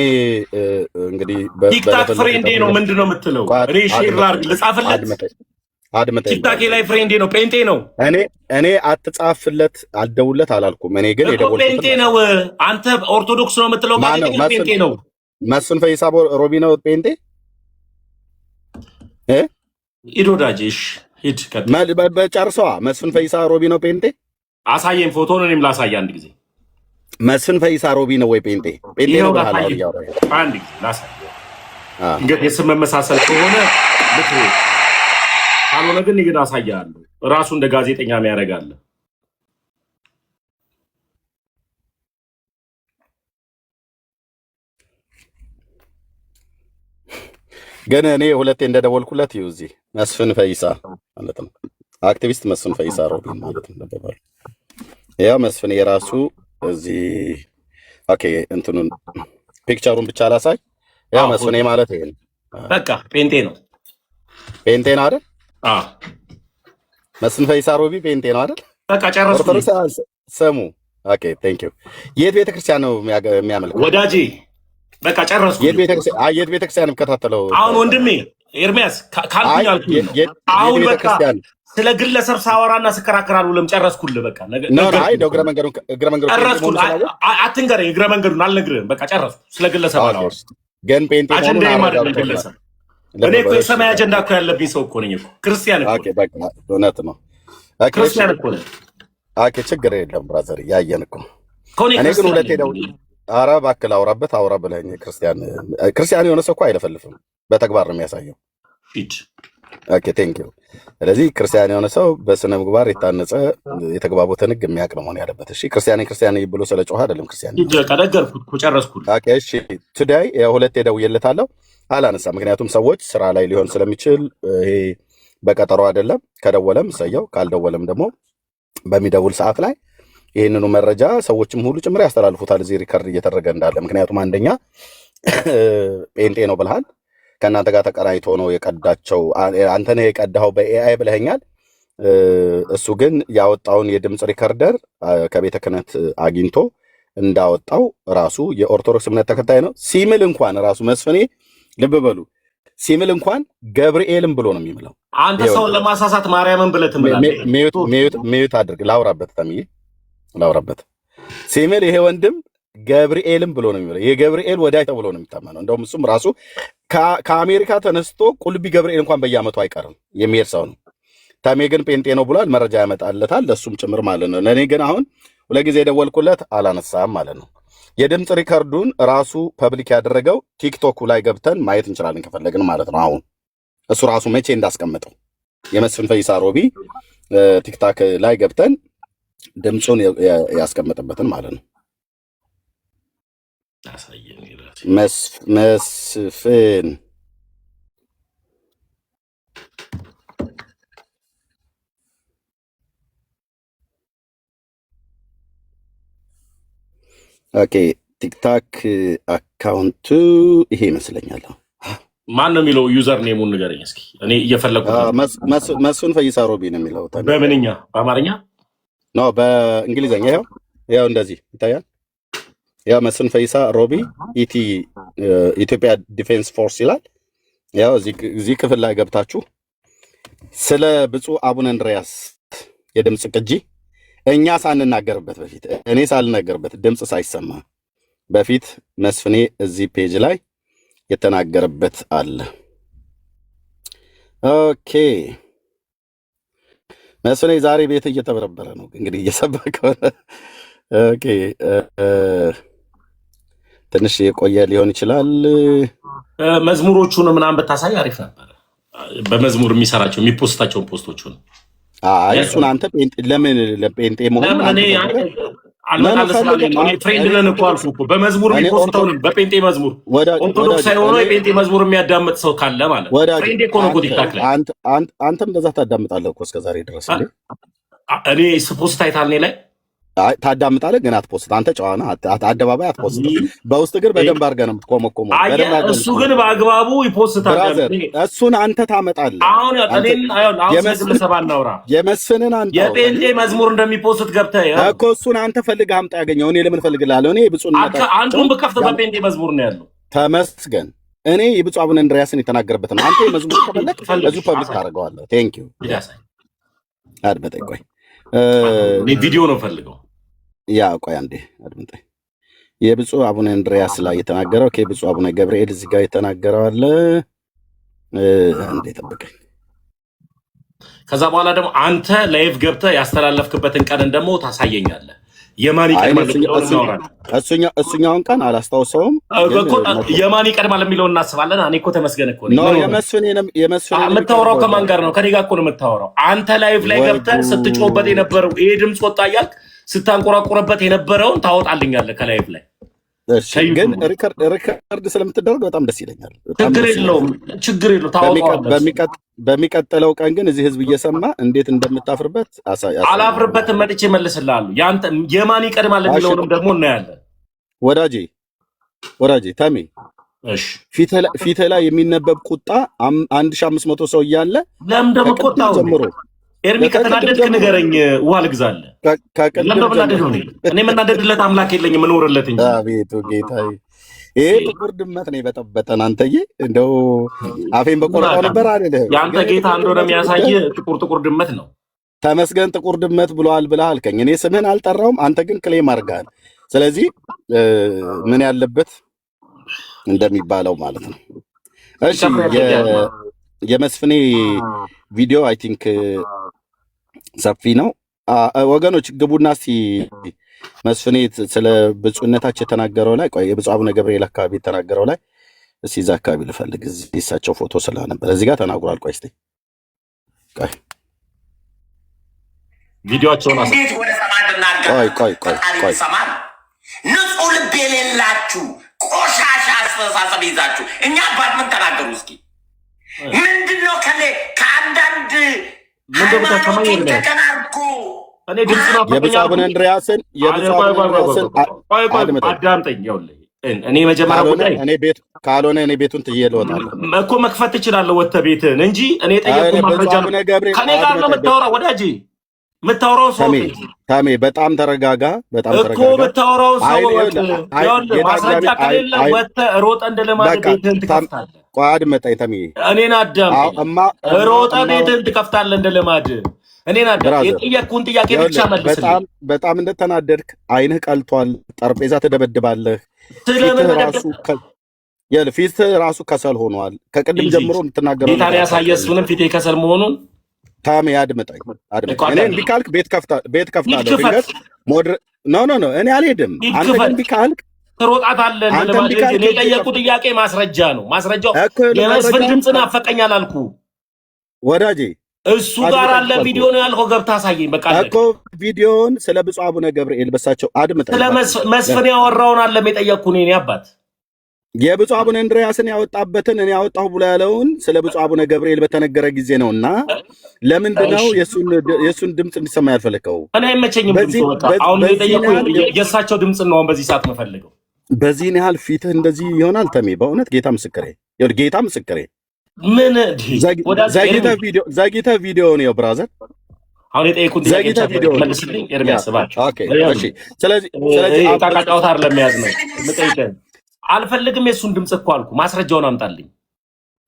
Speaker 1: እንግዲህ
Speaker 2: ቲክታክ ፍሬንዴ ነው ምንድነው የምትለው? እኔ ሼር ላድርግ ልጻፍለት?
Speaker 1: አድምጠኝ።
Speaker 2: ቲክታክ ላይ ፍሬንዴ ነው ጴንጤ ነው።
Speaker 1: እኔ አትጻፍለት አልደውለት አላልኩም። እኔ ግን
Speaker 2: የደወልኩት ጴንጤ ነው። አንተ ኦርቶዶክስ ነው የምትለው ማለት ነው። ጴንጤ ነው።
Speaker 1: መስፍን ፈይሳ ሮቢ ነው ጴንጤ
Speaker 2: ሂድ ወዳጅሽ ሂድ።
Speaker 1: በጨርሰዋ መስፍን ፈይሳ ሮቢ ነው ጴንጤ።
Speaker 2: አሳየኝ ፎቶን፣ እኔም ላሳይ አንድ ጊዜ።
Speaker 1: መስፍን ፈይሳ ሮቢ ነው ወይ ጴንጤ? ጴንጤ ነው ብለሃል።
Speaker 2: አንድ ጊዜ ላሳይ። እንግዲህ የስም መመሳሰል ከሆነ ልክ ካልሆነ ግን ይግድ አሳያለሁ። ራሱ እንደ ጋዜጠኛ የሚያደርጋለ።
Speaker 1: ግን እኔ ሁለቴ እንደደወልኩለት ይኸው እዚህ መስፍን ፈይሳ ማለት ነው። አክቲቪስት መስፍን ፈይሳ ሮቢ ማለት ነው። ያው መስፍን የራሱ እዚህ ኦኬ፣ እንትኑን ፒክቸሩን ብቻ ላሳይ። ያው መስፍን ማለት ይሄ
Speaker 2: በቃ ጴንጤ ነው።
Speaker 1: ጴንጤ ነው አይደል? መስፍን ፈይሳ ሮቢ ጴንጤ ነው አይደል?
Speaker 2: በቃ ጨረስኩ።
Speaker 1: ስሙ ኦኬ ቴንክ ዩ። የት ቤተክርስቲያን ነው የሚያመልከው
Speaker 2: ወዳጄ? በቃ ጨረስኩ።
Speaker 1: የት ቤተክርስቲያን የምከታተለው
Speaker 2: አሁን ወንድሜ ኤርሚያስ ካልኩኝ አልኩኝ። አሁን በቃ ስለ ግለሰብ ሳወራና ስከራከር አልውልም። ጨረስኩልህ። በቃ
Speaker 1: እግረ መንገዱን
Speaker 2: ጨረስኩልህ። አትንገረኝ፣ እግረ መንገዱን አልነግርህም። በቃ ጨረስኩ። ስለ ግለሰብ አላወራም።
Speaker 1: ግን ጴንጤ
Speaker 2: አጀንዳ የማደርግ ግለሰብ እኔ እኮ የሰማይ አጀንዳ እኮ ያለብኝ ሰው እኮ ነኝ እኮ። ክርስቲያን እኮ
Speaker 1: እውነት ነው።
Speaker 2: ክርስቲያን እኮ ነኝ።
Speaker 1: ችግር የለም ብራዘር፣ ያየን እኮ። እኔ ግን ሁለቴ ደውዬ ኧረ እባክህ ላውራበት አውራ ብለኸኝ። ክርስቲያን የሆነ ሰው እኮ አይለፈልፍም፣ በተግባር ነው የሚያሳየው። ኦኬ ቴንክ ዩ። ስለዚህ ክርስቲያን የሆነ ሰው በስነ ምግባር የታነጸ የተግባቦትን ሕግ የሚያውቅ ነው መሆን ያለበት። እሺ ክርስቲያን ብሎ ስለ ጮኸ አይደለም ክርስቲያን።
Speaker 2: ነገርኩት እኮ ጨረስኩት።
Speaker 1: እሺ ቱዴይ ሁለቴ ደውዬለታለሁ አላነሳም። ምክንያቱም ሰዎች ስራ ላይ ሊሆን ስለሚችል ይሄ በቀጠሮ አይደለም። ከደወለም እሰየው፣ ካልደወለም ደግሞ በሚደውል ሰዓት ላይ ይህንኑ መረጃ ሰዎችም ሁሉ ጭምር ያስተላልፉታል እዚህ ሪከርድ እየተደረገ እንዳለ። ምክንያቱም አንደኛ ጴንጤ ነው ብልሃል፣ ከእናንተ ጋር ተቀናይቶ ነው የቀዳቸው። አንተ ነህ የቀዳኸው በኤአይ ብለኸኛል። እሱ ግን ያወጣውን የድምፅ ሪከርደር ከቤተ ክህነት አግኝቶ እንዳወጣው ራሱ የኦርቶዶክስ እምነት ተከታይ ነው ሲምል እንኳን ራሱ መስፍኔ ልብ በሉ ሲምል እንኳን ገብርኤልም ብሎ ነው የሚምለው።
Speaker 2: አንተ ሰውን ለማሳሳት ማርያምን ብለህ ትምላለህ።
Speaker 1: ሚዩት አድርግ ላውራበት፣ ተምዬ ላውራበት። ሲምል ይሄ ወንድም ገብርኤልም ብሎ ነው የሚምለው። የገብርኤል ወዳጅ ተብሎ ነው የሚታመነው። እንደውም እሱም ራሱ ከአሜሪካ ተነስቶ ቁልቢ ገብርኤል እንኳን በየዓመቱ አይቀርም የሚሄድ ሰው ነው። ተሜ ግን ጴንጤ ነው ብሏል። መረጃ ያመጣለታል ለእሱም ጭምር ማለት ነው። ለእኔ ግን አሁን 2 ጊዜ የደወልኩለት አላነሳም ማለት ነው። የድምፅ ሪከርዱን ራሱ ፐብሊክ ያደረገው ቲክቶክ ላይ ገብተን ማየት እንችላለን ከፈለግን ማለት ነው። አሁን እሱ ራሱ መቼ እንዳስቀምጠው የመስፍን ፈይሳ ሮቢ ቲክታክ ላይ ገብተን ድምፁን ያስቀመጠበትን ማለት ነው። መስፍን ኦኬ ቲክታክ አካውንቱ ይሄ ይመስለኛል።
Speaker 2: ማን ነው የሚለው? ዩዘር ኔሙን ንገረኝ እስኪ። እኔ እየፈለኩት
Speaker 1: መስፍን ፈይሳ ሮቢ ነው የሚለው።
Speaker 2: በምንኛ? በአማርኛ
Speaker 1: ነው በእንግሊዝኛ? ያው እንደዚህ ይታያል። ያው መስፍን ፈይሳ ሮቢ ኢትዮጵያ ዲፌንስ ፎርስ ይላል። ያው እዚህ ክፍል ላይ ገብታችሁ ስለ ብፁዕ አቡነ እንድርያስ የድምፅ ቅጂ እኛ ሳንናገርበት በፊት እኔ ሳልናገርበት ድምፅ ሳይሰማ በፊት መስፍኔ እዚህ ፔጅ ላይ የተናገረበት አለ። ኦኬ መስፍኔ ዛሬ ቤት እየተበረበረ ነው እንግዲህ እየሰባ ከሆነ ኦኬ ትንሽ የቆየ ሊሆን ይችላል።
Speaker 2: መዝሙሮቹን ምናምን ብታሳይ አሪፍ ነበር። በመዝሙር የሚሰራቸው የሚፖስታቸውን ፖስቶቹን
Speaker 1: እሱን አንተ ለምን ለጴንጤ መሆን
Speaker 2: ፍሬንድ ነን እኮ አልኩ እኮ በመዝሙር የሚፖስተውን በጴንጤ መዝሙር ኦርቶዶክስ ሳይሆን የጴንጤ መዝሙር የሚያዳምጥ ሰው ካለ ማለት ነው። ፍሬንድ እኮ ነው ቲክታክ ላይ
Speaker 1: አንተም እንደዛ ታዳምጣለህ እኮ እስከዛሬ ድረስ
Speaker 2: እኔ ስፖስት አይታል እኔ ላይ
Speaker 1: ታዳምጣለህ ግን አትፖስት። አንተ ጨዋና አደባባይ አትፖስት። በውስጥ ግን በደንብ አድርገህ ነው የምትቆመቆመው።
Speaker 2: እሱ ግን በአግባቡ ይፖስታል።
Speaker 1: እሱን አንተ ታመጣለህ።
Speaker 2: አሁን ስለሰባ እናውራ።
Speaker 1: የመስፍንን አንተ
Speaker 2: የጴንጤ መዝሙር እንደሚፖስት ገብተህ
Speaker 1: እኮ እሱን አንተ ፈልገህ አምጣ ያገኘው። እኔ ለምን እፈልግልሃለሁ? እኔ ብፁዕነት
Speaker 2: አንዱን ብከፍት በጴንጤ መዝሙር ነው ያለው።
Speaker 1: ተመስገን። እኔ የብፁዕ አቡነ እንድርያስን የተናገረበት ነው። አንተ የመዝሙር ከፈለግ እዚሁ ፐብሊክ ታደርገዋለህ። ቴንክ ዩ አድመጠኝ። ቆይ
Speaker 2: ቪዲዮ ነው ፈልገው
Speaker 1: ቆይ አንዴ አድምጠኝ። የብፁዕ አቡነ እንድርያስ ላይ የተናገረው ብፁዕ አቡነ ገብርኤል እዚህ ጋር የተናገረው አለ። አንዴ ጠብቀኝ።
Speaker 2: ከዛ በኋላ ደግሞ አንተ ላይቭ ገብተህ ያስተላለፍክበትን ቀንን ደግሞ ታሳየኛለህ። የማን ይቀድማል?
Speaker 1: እሱኛውን ቀን አላስታውሰውም።
Speaker 2: የማን ይቀድማል የሚለውን እናስባለን። እኔ እኮ ተመስገን እኮ
Speaker 1: የምታወራው
Speaker 2: ከማን ጋር ነው? ከኔ ጋር እኮ ነው የምታወራው። አንተ ላይቭ ላይ ገብተህ ስትጮህበት የነበረው ይሄ ድምፅ ወጣ እያልክ ስታንቆራቆረበት የነበረውን ታወጣልኛለህ ከላይቭ ላይ።
Speaker 1: ግን ሪከርድ ስለምትደረግ በጣም ደስ ይለኛል።
Speaker 2: ችግር የለውም ታወጣዋለህ።
Speaker 1: በሚቀጥለው ቀን ግን እዚህ ህዝብ እየሰማ እንዴት እንደምታፍርበት
Speaker 2: አላፍርበትም። መጥቼ እመልስልሃለሁ። የማን ይቀድማል የሚለውንም ደግሞ እናያለን።
Speaker 1: ወዳጄ ተሜ ፊትህ ላይ የሚነበብ ቁጣ 1500 ሰው እያለ
Speaker 2: ለምን እንደምትቆጣው ጀምሮ ኤርሚ ከተናደድክ ንገረኝ፣ ውሃ ልግዛለህ። እኔ የምናደድለት አምላክ የለኝም የምኖርለት እንጂ።
Speaker 1: አቤቱ ጌታዬ፣ ይሄ ጥቁር ድመት ነው የበጠበጠን። አንተዬ እንደው አፌን በቆርጣው ነበር አይደል?
Speaker 2: የአንተ ጌታ እንደሆነ የሚያሳይ ጥቁር ድመት ነው።
Speaker 1: ተመስገን ጥቁር ድመት ብለዋል ብለህ አልከኝ። እኔ ስምህን አልጠራውም፣ አንተ ግን ክሌም አድርገሃል። ስለዚህ ምን ያለበት እንደሚባለው ማለት ነው። እሺ የመስፍኔ ቪዲዮ አይ ቲንክ ሰፊ ነው። ወገኖች ግቡና እስቲ መስፍኔ ስለ ብፁዕነታቸው የተናገረው ላይ ቆይ የብፁዕ አቡነ ገብርኤል አካባቢ የተናገረው ላይ እስቲ እዛ አካባቢ ልፈልግ። እዚህ እሳቸው ፎቶ ስለነበር እዚህ ጋር ተናግሯል። ቆይ እስቲ ቆይ
Speaker 2: ቪዲዮአቸውን
Speaker 1: ቆይ
Speaker 3: ንጹህ ልብ የሌላችሁ ቆሻሻ አስተሳሰብ ይዛችሁ እኛ አባት ምን ተናገሩ እስኪ? ምንድነው ከአንዳንድ ተቀናርጎ
Speaker 1: የብፁዕ አቡነ እንድርያስን
Speaker 2: አዳምጠኝ። እኔ መጀመሪያ ጉዳይ
Speaker 1: ካልሆነ እኔ ቤቱን ትዬ እወጣለሁ
Speaker 2: እኮ። መክፈት ትችላለህ ወጥተህ ቤትህን እንጂ እኔ ጠየቁ ማስረጃ ከኔ ጋር ነው የምታወራው ወዳጄ። የምታወራው ሰው
Speaker 1: ታሜ በጣም ተረጋጋ።
Speaker 2: እኮ የምታወራው ሰው ማስረጃ ከሌለ ወጥተህ ሮጠህ እንደለማድ ቤትህን ትከፍታለህ።
Speaker 1: አድመጠኝ ተሜ፣
Speaker 2: እኔን አዳምጠኝ። ሮጠህ ቤትህን ትከፍታለህ እንደለማድ። እኔን አዳምጠኝ። የጠየቅኩህን ጥያቄ ብቻ መልስልኝ።
Speaker 1: በጣም እንደተናደድክ አይንህ ቀልቷል። ጠረጴዛ ትደበድባለህ። ፊትህ ራሱ ከሰል ሆኗል። ከቅድም ጀምሮ የምትናገረው
Speaker 2: ጌታን ያሳየ እሱንም ፊቴ ከሰል መሆኑን
Speaker 1: ታሜ አድምጠኝ። እኔ እምቢ ካልክ ቤት ከፍታለሁ። ድንገት ኖ እኔ አልሄድም። አንተ ግን እምቢ ካልክ
Speaker 2: ትሮጣታለህ። እኔ የጠየቁት ጥያቄ ማስረጃ ነው። ማስረጃው የመስፍን ድምፅ ናፈቀኛል አልኩ ወዳጄ። እሱ ጋር አለ ቪዲዮ ነው ያልከው፣ ገብተህ አሳየኝ። በቃ
Speaker 1: እኮ ቪዲዮውን ስለ ብፁዕ አቡነ ገብርኤል በሳቸው አድምጠኝ።
Speaker 2: ስለ መስፍን ያወራውን አለም የጠየቅኩህ እኔ አባት
Speaker 1: የብፁዕ አቡነ እንድርያስን ያወጣበትን እኔ ያወጣሁ ብሎ ያለውን ስለ ብፁዕ አቡነ ገብርኤል በተነገረ ጊዜ ነው። እና ለምንድነው የእሱን ድምፅ እንዲሰማ ያልፈለከው?
Speaker 2: እኔ አይመቸኝም። አሁን የእሳቸው ድምፅ ነው በዚህ ሰዓት መፈልገው።
Speaker 1: በዚህን ያህል ፊትህ እንደዚህ ይሆናል ተሜ? በእውነት ጌታ ምስክሬ
Speaker 2: ምን
Speaker 1: ዘግይተህ ቪዲዮውን ነው ብራዘር።
Speaker 2: አሁን የጠየቁት
Speaker 1: ዘግይተህ ቪዲዮ
Speaker 2: መልስልኝ ኤርሚያስ እባክህ።
Speaker 1: እሺ ስለዚህ
Speaker 2: ቃቃጫውታ ለመያዝ ነው የምጠይቀህ። አልፈልግም የእሱን ድምፅ እኮ አልኩ። ማስረጃውን አምጣልኝ።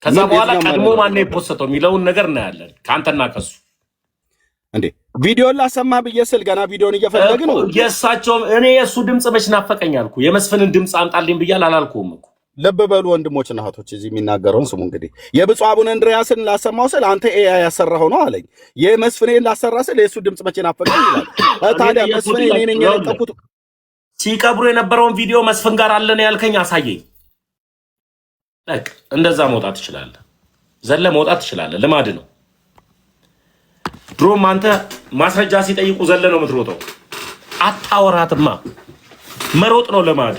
Speaker 2: ከዛ በኋላ ቀድሞ ማነው የፖስተው የሚለውን ነገር እናያለን ከአንተና ከሱ።
Speaker 1: እንዴ ቪዲዮን ላሰማ ብዬ ስል ገና ቪዲዮን እየፈለግ ነው
Speaker 2: የእሳቸውም። እኔ የእሱ ድምፅ መች ናፈቀኝ አልኩ። የመስፍንን ድምፅ አምጣልኝ ብያል አላልኩም እኮ።
Speaker 1: ልብ በሉ ወንድሞችና እህቶች፣ እዚህ የሚናገረውን ስሙ። እንግዲህ የብፁዕ አቡነ እንድርያስን ላሰማው ስል አንተ ኤአይ ያሰራኸው ነው አለኝ። የመስፍኔን ላሰራ ስል የእሱ ድምፅ መቼ ናፈቀኝ ይላል። ታዲያ መስፍኔ እኔ ነኝ የለቀኩት
Speaker 2: ሲቀብሩ የነበረውን ቪዲዮ መስፍን ጋር አለ ነው ያልከኝ፣ አሳየኝ። በቃ እንደዛ መውጣት ትችላለህ፣ ዘለ መውጣት ትችላለህ። ልማድ ነው። ድሮም አንተ ማስረጃ ሲጠይቁ ዘለ ነው የምትሮጠው። አታወራትማ፣ መሮጥ ነው ልማድ።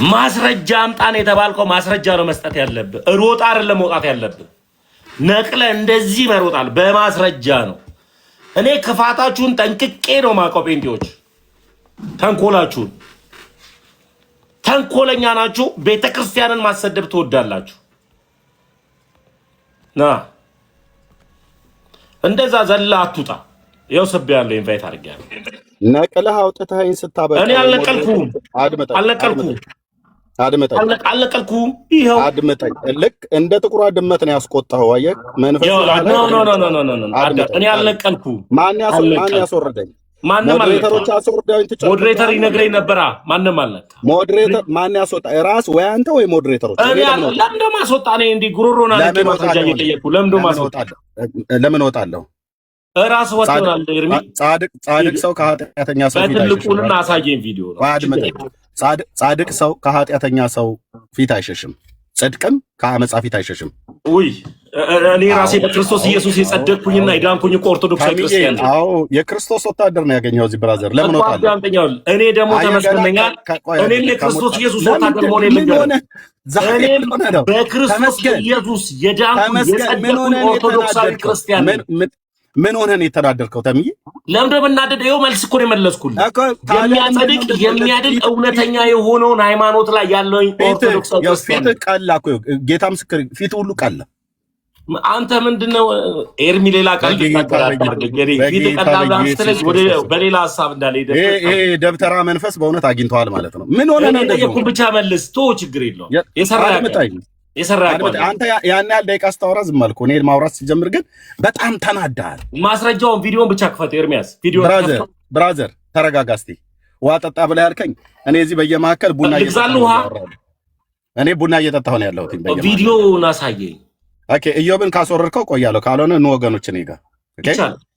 Speaker 2: ማስረጃ አምጣን የተባልከው ማስረጃ ነው መስጠት ያለብህ። ሮጣ አይደለም መውጣት ያለብህ። ነቅለ እንደዚህ መሮጣል በማስረጃ ነው። እኔ ክፋታችሁን ጠንቅቄ ነው ማውቀው። ጴንጤዎች ተንኮላችሁን፣ ተንኮለኛ ናችሁ። ቤተክርስቲያንን ማሰደብ ትወዳላችሁ። ና እንደዛ ዘላ አትውጣ። ያው ሰብ ያለው ኢንቫይት አድርጌያለሁ።
Speaker 1: ነቅለህ አውጥተኸኝ ስታበቃ
Speaker 2: እኔ አልነቀልኩም። አልነቀልኩም። ይኸው
Speaker 1: አድምጠኝ። ልክ እንደ ጥቁሯ ድመት ነው ያስቆጣኸው። አየህ መንፈስ
Speaker 2: እኔ አልነቀልኩም።
Speaker 1: ማን ያስወረደኝ?
Speaker 2: ማንም
Speaker 1: ሞዴሬተሮች አስወርደውኝ ትጨርሳለህ።
Speaker 2: ሞዴሬተር ይነግረኝ ነበራ። ማንም አልነካ።
Speaker 1: ሞዴሬተር ማን ያስወጣ? ራስ ወይ አንተ ወይ ሞዴሬተሮች?
Speaker 2: ለምን ማስወጣ? እኔ እንዲህ ጉሮሮና ማስረጃ እየጠየቅኩ ለምን ማስወጣ?
Speaker 1: ለምን እወጣለሁ?
Speaker 2: ራስ ወጥቷል። እርሚ
Speaker 1: ጻድቅ ሰው ከኃጢአተኛ ሰው ፊት አይሸሽም።
Speaker 2: በትልቁና አሳየኝ ቪዲዮ ነው።
Speaker 1: ጻድቅ ሰው ከኃጢአተኛ ሰው ፊት አይሸሽም፣ ጽድቅም ከአመፃ ፊት አይሸሽም።
Speaker 2: ውይ እኔ ራሴ በክርስቶስ ኢየሱስ የጸደቅኩኝና የዳንኩኝ እኮ ኦርቶዶክሳዊ ክርስቲያን ነኝ።
Speaker 1: አዎ የክርስቶስ ወታደር ነው ያገኘው እዚህ ብራዘር። ለምን ወጣለሁ?
Speaker 2: እኔ ደግሞ ተመስገነኛል። እኔ ለክርስቶስ ኢየሱስ ወታደር መሆን የለኝም። በክርስቶስ ኢየሱስ የዳንኩኝ የጸደቅኩኝ ኦርቶዶክሳዊ ክርስቲያን ነኝ።
Speaker 1: ምን ሆነን የተዳደርከው ተምዬ?
Speaker 2: ለምን እንደምናደድ ይኸው መልስ እኮ ነው የመለስኩልህ። የሚያጸድቅ የሚያድን እውነተኛ የሆነውን ሃይማኖት ላይ ያለውኝ ኦርቶዶክሳዊ ክርስቲያን
Speaker 1: ፊት ቀላ እኮ ጌታ ምስክር፣ ፊት ሁሉ ቀላ።
Speaker 2: አንተ ምንድነው ኤርሚ ሌላ ቃል ፊት ቀላ ስትለኝ በሌላ ሀሳብ እንዳልሄደ
Speaker 1: ይሄ ደብተራ መንፈስ በእውነት አግኝተዋል ማለት ነው። ምን ሆነ ነው
Speaker 2: እንደዚህ ብቻ መልስ ቶ ችግር የለውም። የሰራ
Speaker 1: አንተ ያን ያህል ደቂቃ ስታወራ ዝም አልኩ። እኔ ማውራት ሲጀምር ግን በጣም ተናዳል።
Speaker 2: ማስረጃውን ቪዲዮን ብቻ ክፈት ኤርሚያስ። ቪዲዮ
Speaker 1: ብራዘር ተረጋጋ እስቲ። ውሃ ጠጣ ብለህ ያልከኝ እኔ እዚህ በየመካከል ቡና እየጠጣሁ ነው ያለሁት።
Speaker 2: ቪዲዮውን አሳየኝ።
Speaker 1: ኦኬ ኢዮብን ካስወረድከው ቆያለሁ፣ ካልሆነ ኑ ወገኖች እኔ ጋር ኦኬ።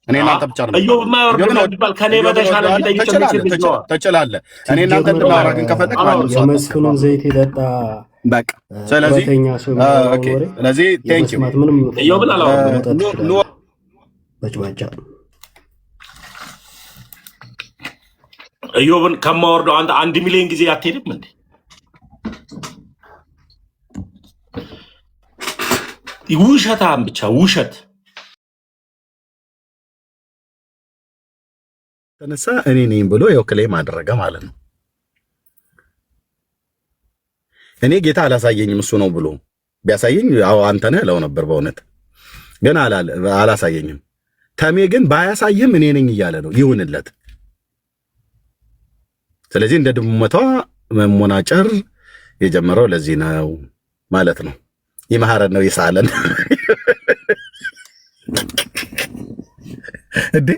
Speaker 1: እኔ እናንተ ብቻ ነው
Speaker 2: ኢዮብ ማይወርድ ከኔ በተሻለ
Speaker 1: ትችላለህ። እኔ እናንተ እንድናወራ ግን ከፈለክ
Speaker 4: የመስፍኑን ዘይት የጠጣ
Speaker 1: በቃ ስለዚህ ቴንክ ዩ
Speaker 2: ኢዮብን አላወራም።
Speaker 4: በጭባጫ
Speaker 2: ኢዮብን ከማወርደው አንድ ሚሊዮን ጊዜ አትሄድም እንዴ? ውሸታም ብቻ ውሸት
Speaker 1: ተነሳ። እኔ ነኝ ብሎ ያው ክሌም አደረገ ማለት ነው። እኔ ጌታ አላሳየኝም እሱ ነው ብሎ ቢያሳየኝ አዎ አንተ ነህ እለው ነበር በእውነት ግን አላሳየኝም። ተሜ ግን ባያሳይም እኔ ነኝ እያለ ነው። ይሁንለት። ስለዚህ እንደ ድመቷ መሞናጨር የጀመረው ለዚህ ነው ማለት ነው። ይመሐረን ነው ይሳለን እንዴ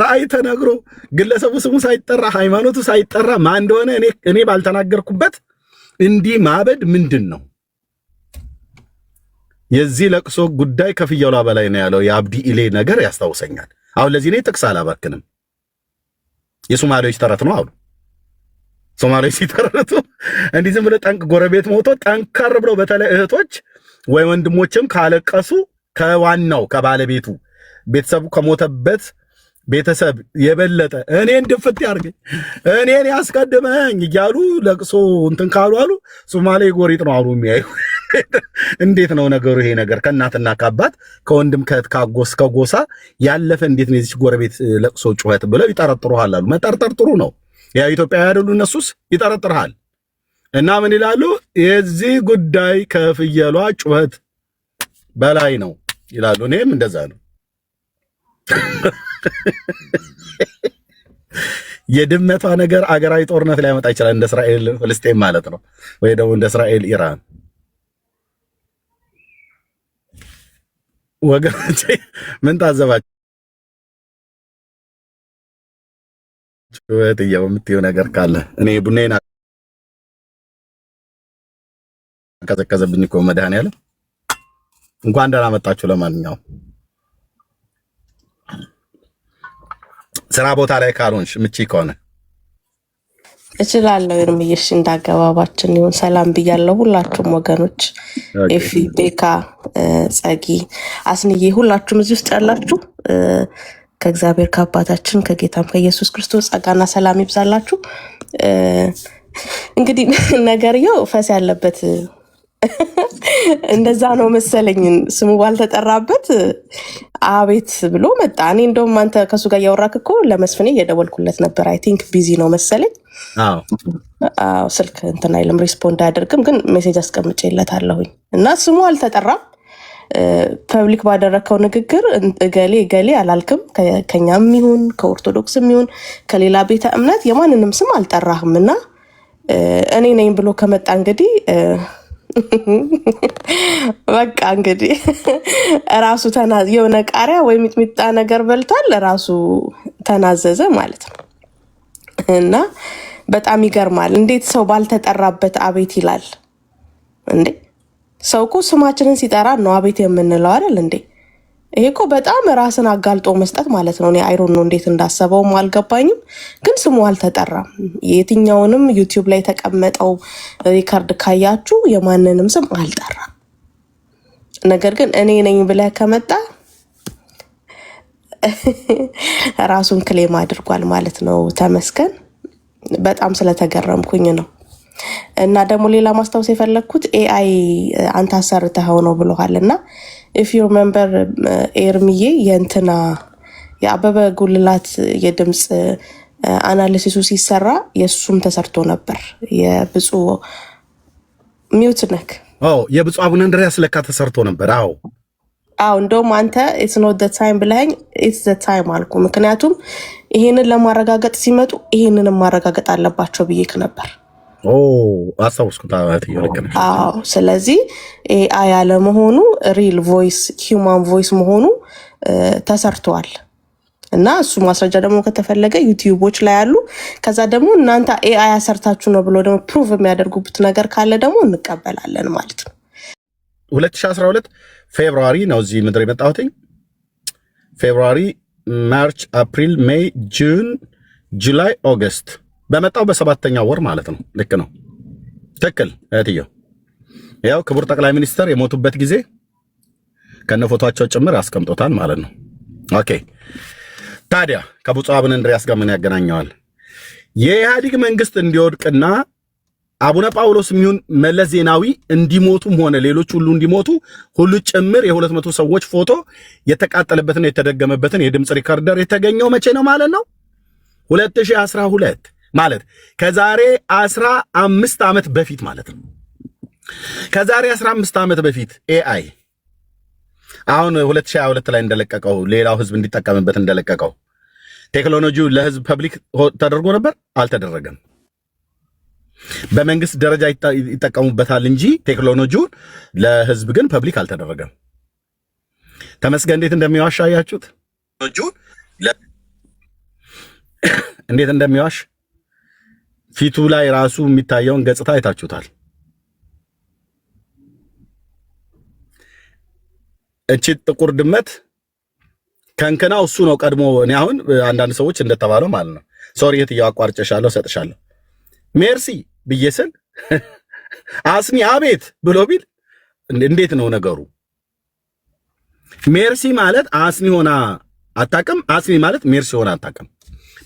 Speaker 1: ራእይ ተነግሮ ግለሰቡ ስሙ ሳይጠራ ሃይማኖቱ ሳይጠራ ማን እንደሆነ እኔ ባልተናገርኩበት እንዲህ ማበድ ምንድን ነው? የዚህ ለቅሶ ጉዳይ ከፍየሏ በላይ ነው ያለው የአብዲ ኢሌ ነገር ያስታውሰኛል። አሁን ለዚህ እኔ ጥቅስ አላባክንም። የሶማሌዎች ተረት ነው አሉ። ሶማሌዎች ሲተረቱ እንዲህ ዝም ብሎ ጠንቅ ጎረቤት ሞቶ ጠንከር ብለው በተለይ እህቶች ወይ ወንድሞችም ካለቀሱ ከዋናው ከባለቤቱ ቤተሰቡ ከሞተበት ቤተሰብ የበለጠ እኔን ድፍት ያርገኝ እኔን ያስቀድመኝ እያሉ ለቅሶ እንትን ካሉ አሉ ሶማሌ ጎሪጥ ነው አሉ የሚያዩ። እንዴት ነው ነገሩ? ይሄ ነገር ከእናትና ከአባት ከወንድም ከአጎስ ከጎሳ ያለፈ እንዴት ነው የዚች ጎረቤት ለቅሶ ጩኸት ብለው ይጠረጥሩሃል አሉ። መጠርጠር ጥሩ ነው። ያ ኢትዮጵያ ያደሉ እነሱስ ይጠረጥርሃል። እና ምን ይላሉ? የዚህ ጉዳይ ከፍየሏ ጩኸት በላይ ነው ይላሉ። እኔም እንደዛ ነው። የድመቷ ነገር አገራዊ ጦርነት ሊያመጣ ይችላል። እንደ እስራኤል ፍልስጤም ማለት ነው፣ ወይ ደግሞ እንደ እስራኤል ኢራን። ወገኖቼ ምን ታዘባችሁ? እህትዬ የምትይው ነገር ካለ እኔ ቡናዬን ቀዘቀዘብኝ እኮ መድኃኒዓለም። እንኳን ደህና መጣችሁ። ለማንኛውም ስራ ቦታ ላይ ካልሆንሽ ምቺ ከሆነ
Speaker 5: እችላለሁ። እርምዬሽ እንዳገባባችን ይሁን። ሰላም ብያለሁ ሁላችሁም ወገኖች፣ ኤፊ፣ ቤካ፣ ጸጊ፣ አስንዬ ሁላችሁም እዚህ ውስጥ ያላችሁ ከእግዚአብሔር ከአባታችን ከጌታም ከኢየሱስ ክርስቶስ ጸጋና ሰላም ይብዛላችሁ። እንግዲህ ነገርየው ፈስ ያለበት እንደዛ ነው መሰለኝ። ስሙ ባልተጠራበት አቤት ብሎ መጣ። እኔ እንደውም አንተ ከሱ ጋር እያወራክ እኮ ለመስፍኔ እየደወልኩለት ነበር። አይ ቲንክ ቢዚ ነው መሰለኝ። ስልክ እንትን አይልም፣ ሪስፖንድ አያደርግም። ግን ሜሴጅ አስቀምጬለታለሁኝ እና ስሙ አልተጠራም። ፐብሊክ ባደረከው ንግግር እገሌ እገሌ አላልክም። ከኛም ይሁን ከኦርቶዶክስም ይሁን ከሌላ ቤተ እምነት የማንንም ስም አልጠራህም እና እኔ ነኝ ብሎ ከመጣ እንግዲህ በቃ እንግዲህ ራሱ የሆነ ቃሪያ ወይ ሚጥሚጣ ነገር በልቷል፣ ራሱ ተናዘዘ ማለት ነው። እና በጣም ይገርማል። እንዴት ሰው ባልተጠራበት አቤት ይላል እንዴ? ሰው እኮ ስማችንን ሲጠራ ነው አቤት የምንለው አይደል እንዴ? ይሄ እኮ በጣም ራስን አጋልጦ መስጠት ማለት ነው። እኔ አይሮን ነው እንዴት እንዳሰበውም አልገባኝም። ግን ስሙ አልተጠራም። የትኛውንም ዩቲዩብ ላይ የተቀመጠው ሪከርድ ካያችሁ የማንንም ስም አልጠራም። ነገር ግን እኔ ነኝ ብለህ ከመጣ ራሱን ክሌም አድርጓል ማለት ነው። ተመስገን። በጣም ስለተገረምኩኝ ነው። እና ደግሞ ሌላ ማስታወስ የፈለግኩት ኤአይ አንተ አሰርተኸው ነው ብለዋል። እና ኢፍ ዩ ሪሜምበር ኤርሚዬ የእንትና የአበበ ጉልላት የድምፅ አናሊሲሱ ሲሰራ የእሱም ተሰርቶ ነበር። የብፁዕ ሚውት ነክ
Speaker 1: የብፁዕ አቡነ እንድርያስ ለካ ተሰርቶ ነበር።
Speaker 5: እንደውም አንተ ኢትስ ኖት ዘ ታይም ብለኸኝ ኢትስ ዘ ታይም አልኩ። ምክንያቱም ይሄንን ለማረጋገጥ ሲመጡ ይሄንንም ማረጋገጥ አለባቸው ብዬክ ነበር።
Speaker 1: አስታውስኩት።
Speaker 5: ስለዚህ ኤአይ ያለመሆኑ ሪል ቮይስ ሂውማን ቮይስ መሆኑ ተሰርተዋል። እና እሱ ማስረጃ ደግሞ ከተፈለገ ዩቲዩቦች ላይ አሉ። ከዛ ደግሞ እናንተ ኤአይ አሰርታችሁ ነው ብሎ ደግሞ ፕሩቭ የሚያደርጉበት ነገር ካለ ደግሞ እንቀበላለን ማለት ነው።
Speaker 1: 2012 ፌብሩዋሪ ነው እዚህ ምድር የመጣሁት። ፌብሩዋሪ፣ ማርች፣ አፕሪል፣ ሜይ፣ ጁን፣ ጁላይ፣ ኦገስት በመጣው በሰባተኛው ወር ማለት ነው። ልክ ነው፣ ትክክል እህትየው። ያው ክቡር ጠቅላይ ሚኒስተር የሞቱበት ጊዜ ከነፎቷቸው ጭምር አስቀምጦታል ማለት ነው። ኦኬ፣ ታዲያ ከብፁዕ አቡነ እንድርያስ ጋር ምን ያገናኘዋል? የኢህአዴግ መንግስት እንዲወድቅና አቡነ ጳውሎስ የሚሆን መለስ ዜናዊ እንዲሞቱም ሆነ ሌሎች ሁሉ እንዲሞቱ ሁሉ ጭምር የ200 ሰዎች ፎቶ የተቃጠለበትና የተደገመበትን የድምፅ ሪከርደር የተገኘው መቼ ነው ማለት ነው? 2012 ማለት ከዛሬ 15 ዓመት በፊት ማለት ነው። ከዛሬ 15 ዓመት በፊት ኤአይ አሁን 2022 ላይ እንደለቀቀው ሌላው ህዝብ እንዲጠቀምበት እንደለቀቀው ቴክኖሎጂው ለህዝብ ፐብሊክ ተደርጎ ነበር? አልተደረገም። በመንግስት ደረጃ ይጠቀሙበታል እንጂ ቴክኖሎጂውን ለህዝብ ግን ፐብሊክ አልተደረገም። ተመስገን እንዴት እንደሚዋሽ አያችሁት? እንዴት እንደሚዋሽ ፊቱ ላይ ራሱ የሚታየውን ገጽታ አይታችሁታል። እቺ ጥቁር ድመት ከንከናው እሱ ነው ቀድሞ። እኔ አሁን አንዳንድ ሰዎች እንደተባለው ማለት ነው ሶሪ የትያው አቋርጨሻለሁ ሰጥሻለሁ ሜርሲ ብዬ ስል አስኒ አቤት ብሎ ቢል እንዴት ነው ነገሩ? ሜርሲ ማለት አስኒ ሆና አታውቅም፣ አስኒ ማለት ሜርሲ ሆና አታውቅም።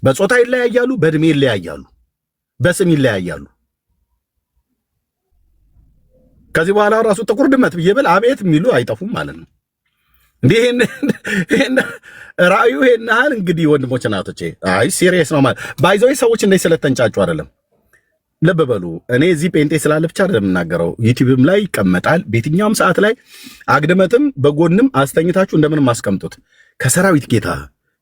Speaker 1: በጾታ ይለያያሉ፣ በእድሜ ይለያያሉ፣ በስም ይለያያሉ። ከዚህ በኋላ ራሱ ጥቁር ድመት ብዬ ብል አቤት የሚሉ አይጠፉም ማለት ነው። ይሄን ራእዩ ይሄን ያህል እንግዲህ ወንድሞች እናቶቼ፣ አይ ሲሪየስ ነው ማለት ባይዘው ሰዎች እንደዚህ ስለተንጫጩ አይደለም። ልብ በሉ። እኔ እዚህ ጴንጤ ስላለ ብቻ አይደለም የምናገረው። ዩቲዩብም ላይ ይቀመጣል። በየትኛውም ሰዓት ላይ አግድመትም በጎንም አስተኝታችሁ እንደምንም አስቀምጡት። ከሰራዊት ጌታ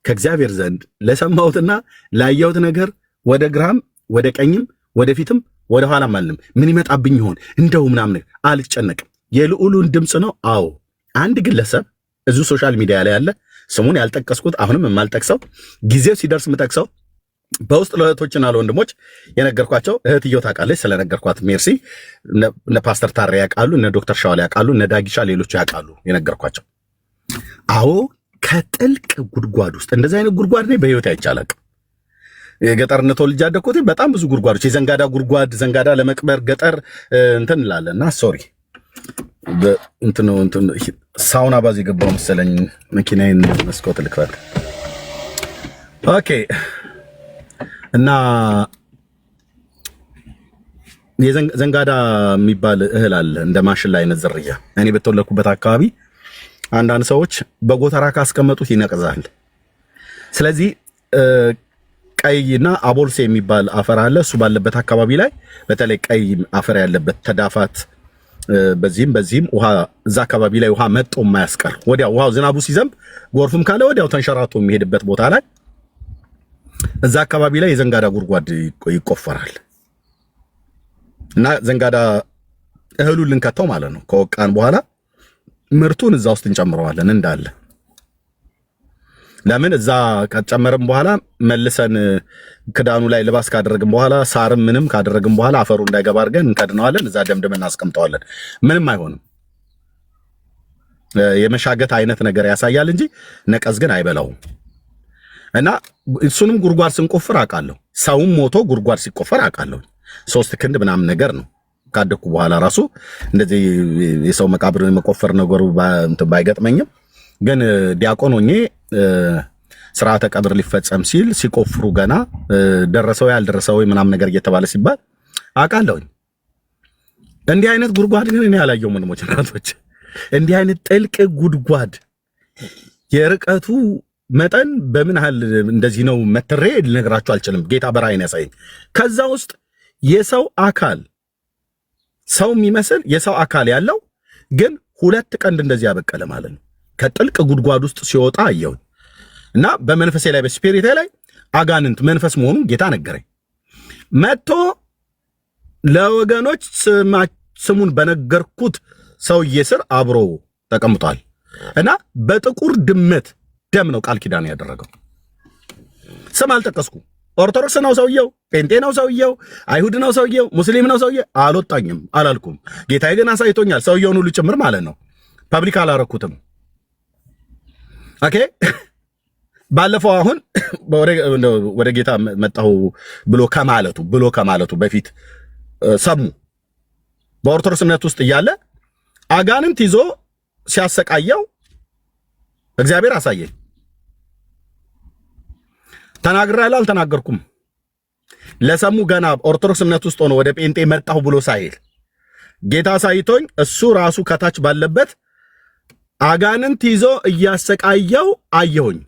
Speaker 1: ከእግዚአብሔር ዘንድ ለሰማሁትና ላየሁት ነገር ወደ ግራም ወደ ቀኝም ወደፊትም ወደ ኋላም አልልም። ምን ይመጣብኝ ይሆን እንደው ምናምን አልጨነቅም። የልዑሉን ድምፅ ነው። አዎ አንድ ግለሰብ እዚሁ ሶሻል ሚዲያ ላይ ያለ ስሙን ያልጠቀስኩት አሁንም የማልጠቅሰው ጊዜው ሲደርስ የምጠቅሰው በውስጥ ለእህቶችና ለወንድሞች የነገርኳቸው እህትየው ታውቃለች ስለነገርኳት ሜርሲ፣ እነ ፓስተር ታሬ ያውቃሉ፣ እነ ዶክተር ሻዋል ያውቃሉ፣ እነ ዳጊሻ ሌሎቹ ያውቃሉ የነገርኳቸው። አዎ ከጥልቅ ጉድጓድ ውስጥ እንደዚህ አይነት ጉድጓድ ላይ በህይወት አይቻላል። የገጠርነት ተወልጄ ያደግኩት በጣም ብዙ ጉድጓዶች የዘንጋዳ ጉድጓድ ዘንጋዳ ለመቅበር ገጠር እንትን እንላለና ሶሪ እንትን ሳውና ባዝ የገባው መሰለኝ መኪናዬን መስኮት ልክፈት። ኦኬ እና የዘንጋዳ የሚባል እህል አለ እንደ ማሽላ አይነት ዝርያ። እኔ በተወለድኩበት አካባቢ አንዳንድ ሰዎች በጎተራ ካስቀመጡት ይነቅዛል። ስለዚህ ቀይና አቦልሴ የሚባል አፈር አለ። እሱ ባለበት አካባቢ ላይ በተለይ ቀይ አፈር ያለበት ተዳፋት በዚህም ውሃ እዛ አካባቢ ላይ ውሃ መጥቶ የማያስቀር ወዲያው ውሃው ዝናቡ ሲዘንብ ጎርፍም ካለ ወዲያው ተንሸራቶ የሚሄድበት ቦታ ላይ እዛ አካባቢ ላይ የዘንጋዳ ጉድጓድ ይቆፈራል እና ዘንጋዳ እህሉን ልንከተው ማለት ነው። ከወቃን በኋላ ምርቱን እዛ ውስጥ እንጨምረዋለን እንዳለ። ለምን እዛ ከጨመረም በኋላ መልሰን ክዳኑ ላይ ልባስ ካደረግን በኋላ ሳርም ምንም ካደረግን በኋላ አፈሩ እንዳይገባ አድርገን እንከድነዋለን። እዛ ደምድመን እናስቀምጠዋለን። ምንም አይሆንም። የመሻገት አይነት ነገር ያሳያል እንጂ ነቀዝ ግን አይበላውም። እና እሱንም ጉድጓድ ስንቆፍር አውቃለሁ። ሰውም ሞቶ ጉድጓድ ሲቆፈር አውቃለሁ። 3 ክንድ ምናምን ነገር ነው። ካደኩ በኋላ ራሱ እንደዚህ የሰው መቃብር መቆፈር ነገሩ ባይገጥመኝም ግን ዲያቆን ሆኜ ስርዓተ ቀብር ሊፈጸም ሲል ሲቆፍሩ ገና ደረሰው ያልደረሰው ምናምን ነገር እየተባለ ሲባል አውቃለሁኝ። እንዲህ አይነት ጉድጓድ ግን እኔ ያላየው ወንድሞች እናቶች፣ እንዲህ አይነት ጥልቅ ጉድጓድ የርቀቱ መጠን በምን ያህል እንደዚህ ነው መትሬ ልነግራችሁ አልችልም። ጌታ በራእይን ያሳየኝ። ከዛ ውስጥ የሰው አካል ሰው የሚመስል የሰው አካል ያለው ግን 2 ቀንድ እንደዚህ ያበቀለ ማለት ነው። ከጥልቅ ጉድጓድ ውስጥ ሲወጣ አየው እና በመንፈሴ ላይ በስፒሪቴ ላይ አጋንንት መንፈስ መሆኑን ጌታ ነገረኝ። መጥቶ ለወገኖች ስሙን በነገርኩት ሰውዬ ስር አብሮ ተቀምጧል እና በጥቁር ድመት ደም ነው ቃል ኪዳን ያደረገው። ስም አልጠቀስኩም። ኦርቶዶክስ ነው ሰውየው፣ ጴንጤ ነው ሰውየው፣ አይሁድ ነው ሰውየው፣ ሙስሊም ነው ሰውየው አልወጣኝም አላልኩም። ጌታዬ ግን አሳይቶኛል፣ ሰውየውን ሁሉ ጭምር ማለት ነው። ፐብሊክ አላረኩትም። ኦኬ ባለፈው አሁን ወደ ጌታ መጣሁ ብሎ ከማለቱ በፊት ሰሙ በኦርቶዶክስ እምነት ውስጥ እያለ አጋንንት ይዞ ሲያሰቃየው እግዚአብሔር አሳየኝ። ተናግራለሁ አልተናገርኩም? ለሰሙ ገና ኦርቶዶክስ እምነት ውስጥ ሆኖ ወደ ጴንጤ መጣሁ ብሎ ሳይል ጌታ ሳይቶኝ እሱ ራሱ ከታች ባለበት አጋንንት ይዞ እያሰቃየው አየሁኝ።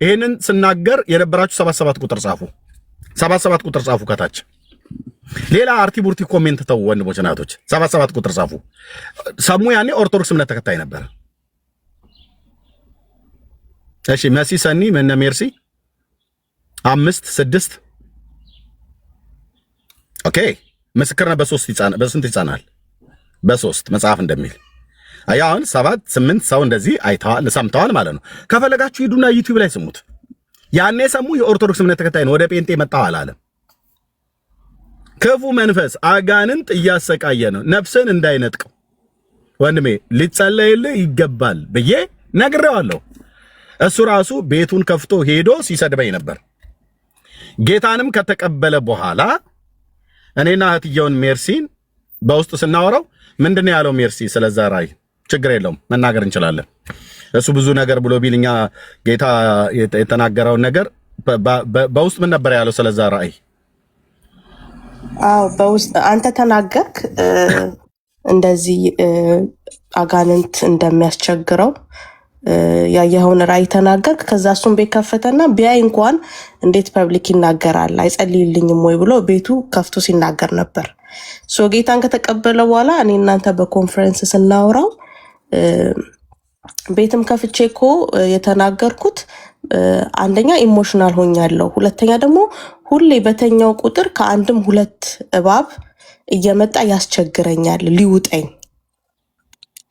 Speaker 1: ይሄንን ስናገር የነበራችሁ 77 ቁጥር ጻፉ። 77 ቁጥር ጻፉ ከታች። ሌላ አርቲቡርቲ ኮሜንት ተው ወንድሞች እናቶች፣ 77 ቁጥር ጻፉ። ሰሙ ያኔ ኦርቶዶክስ እምነት ተከታይ ነበር። እሺ መሲ ሰኒ መነ ሜርሲ 5 6 ኦኬ ምስክርና በስንት ይጻናል? በ3 መጽሐፍ እንደሚል አሁን 7 8 ሰው እንደዚህ አይተዋል ሰምተዋል ማለት ነው። ከፈለጋችሁ ሂዱና ዩቲዩብ ላይ ስሙት። ያኔ ሰሙ የኦርቶዶክስ እምነት ተከታይ ነው። ወደ ጴንጤ መጣው አላለም። ክፉ መንፈስ አጋንንት እያሰቃየ ነው። ነፍስን እንዳይነጥቀው ወንድሜ ሊጸለይልህ ይገባል ብዬ ነግሬዋለሁ። እሱ ራሱ ቤቱን ከፍቶ ሄዶ ሲሰድበኝ ነበር። ጌታንም ከተቀበለ በኋላ እኔና እህትየውን ሜርሲን በውስጥ ስናወራው ምንድነው ያለው? ሜርሲ ስለዛ ራእይ ችግር የለውም መናገር እንችላለን። እሱ ብዙ ነገር ብሎ ቢልኛ ጌታ የተናገረውን ነገር በውስጥ ምን ነበር ያለው ስለዛ ራእይ?
Speaker 5: አዎ በውስጥ አንተ ተናገርክ። እንደዚህ አጋንንት እንደሚያስቸግረው ያየኸውን ራእይ ተናገርክ። ከዛ እሱን ቤት ከፈተና ቢያይ እንኳን እንዴት ፐብሊክ ይናገራል አይጸልይልኝም ወይ ብሎ ቤቱ ከፍቶ ሲናገር ነበር። ሶ ጌታን ከተቀበለ በኋላ እኔ እናንተ በኮንፈረንስ ስናወራው ቤትም ከፍቼ እኮ የተናገርኩት አንደኛ ኢሞሽናል ሆኛለሁ፣ ሁለተኛ ደግሞ ሁሌ በተኛው ቁጥር ከአንድም 2 እባብ እየመጣ ያስቸግረኛል ሊውጠኝ